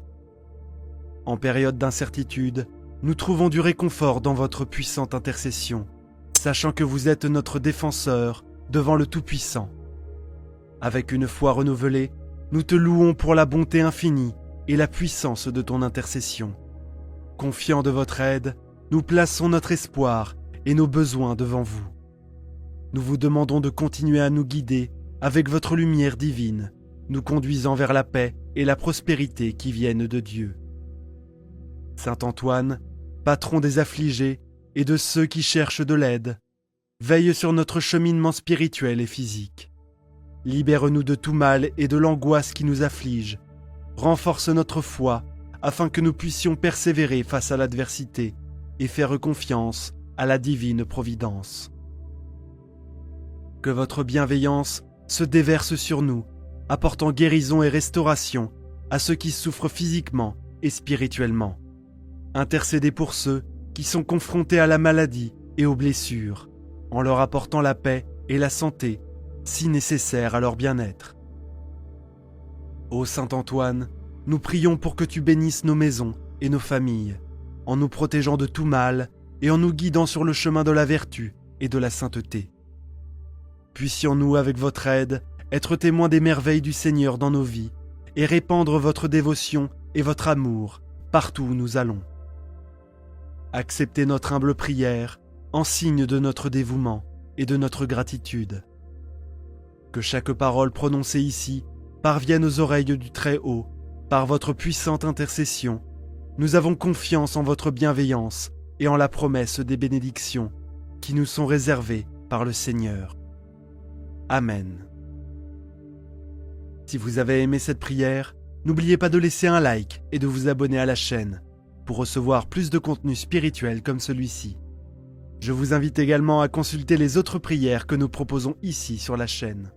En période d'incertitude, nous trouvons du réconfort dans votre puissante intercession, sachant que vous êtes notre défenseur devant le Tout-Puissant. Avec une foi renouvelée, nous te louons pour la bonté infinie et la puissance de ton intercession. Confiants de votre aide, nous plaçons notre espoir et nos besoins devant vous. Nous vous demandons de continuer à nous guider avec votre lumière divine, nous conduisant vers la paix et la prospérité qui viennent de Dieu. Saint Antoine, patron des affligés et de ceux qui cherchent de l'aide, veille sur notre cheminement spirituel et physique. Libère-nous de tout mal et de l'angoisse qui nous afflige. Renforce notre foi afin que nous puissions persévérer face à l'adversité et faire confiance à la divine providence. Que votre bienveillance se déverse sur nous, apportant guérison et restauration à ceux qui souffrent physiquement et spirituellement. Intercédez pour ceux qui sont confrontés à la maladie et aux blessures, en leur apportant la paix et la santé, si nécessaires à leur bien-être. Ô Saint Antoine, nous prions pour que tu bénisses nos maisons et nos familles, en nous protégeant de tout mal et en nous guidant sur le chemin de la vertu et de la sainteté. Puissions-nous, avec votre aide, être témoins des merveilles du Seigneur dans nos vies et répandre votre dévotion et votre amour partout où nous allons. Acceptez notre humble prière en signe de notre dévouement et de notre gratitude. Que chaque parole prononcée ici parvienne aux oreilles du Très-Haut par votre puissante intercession. Nous avons confiance en votre bienveillance et en la promesse des bénédictions qui nous sont réservées par le Seigneur. Amen. Si vous avez aimé cette prière, n'oubliez pas de laisser un like et de vous abonner à la chaîne pour recevoir plus de contenu spirituel comme celui-ci. Je vous invite également à consulter les autres prières que nous proposons ici sur la chaîne.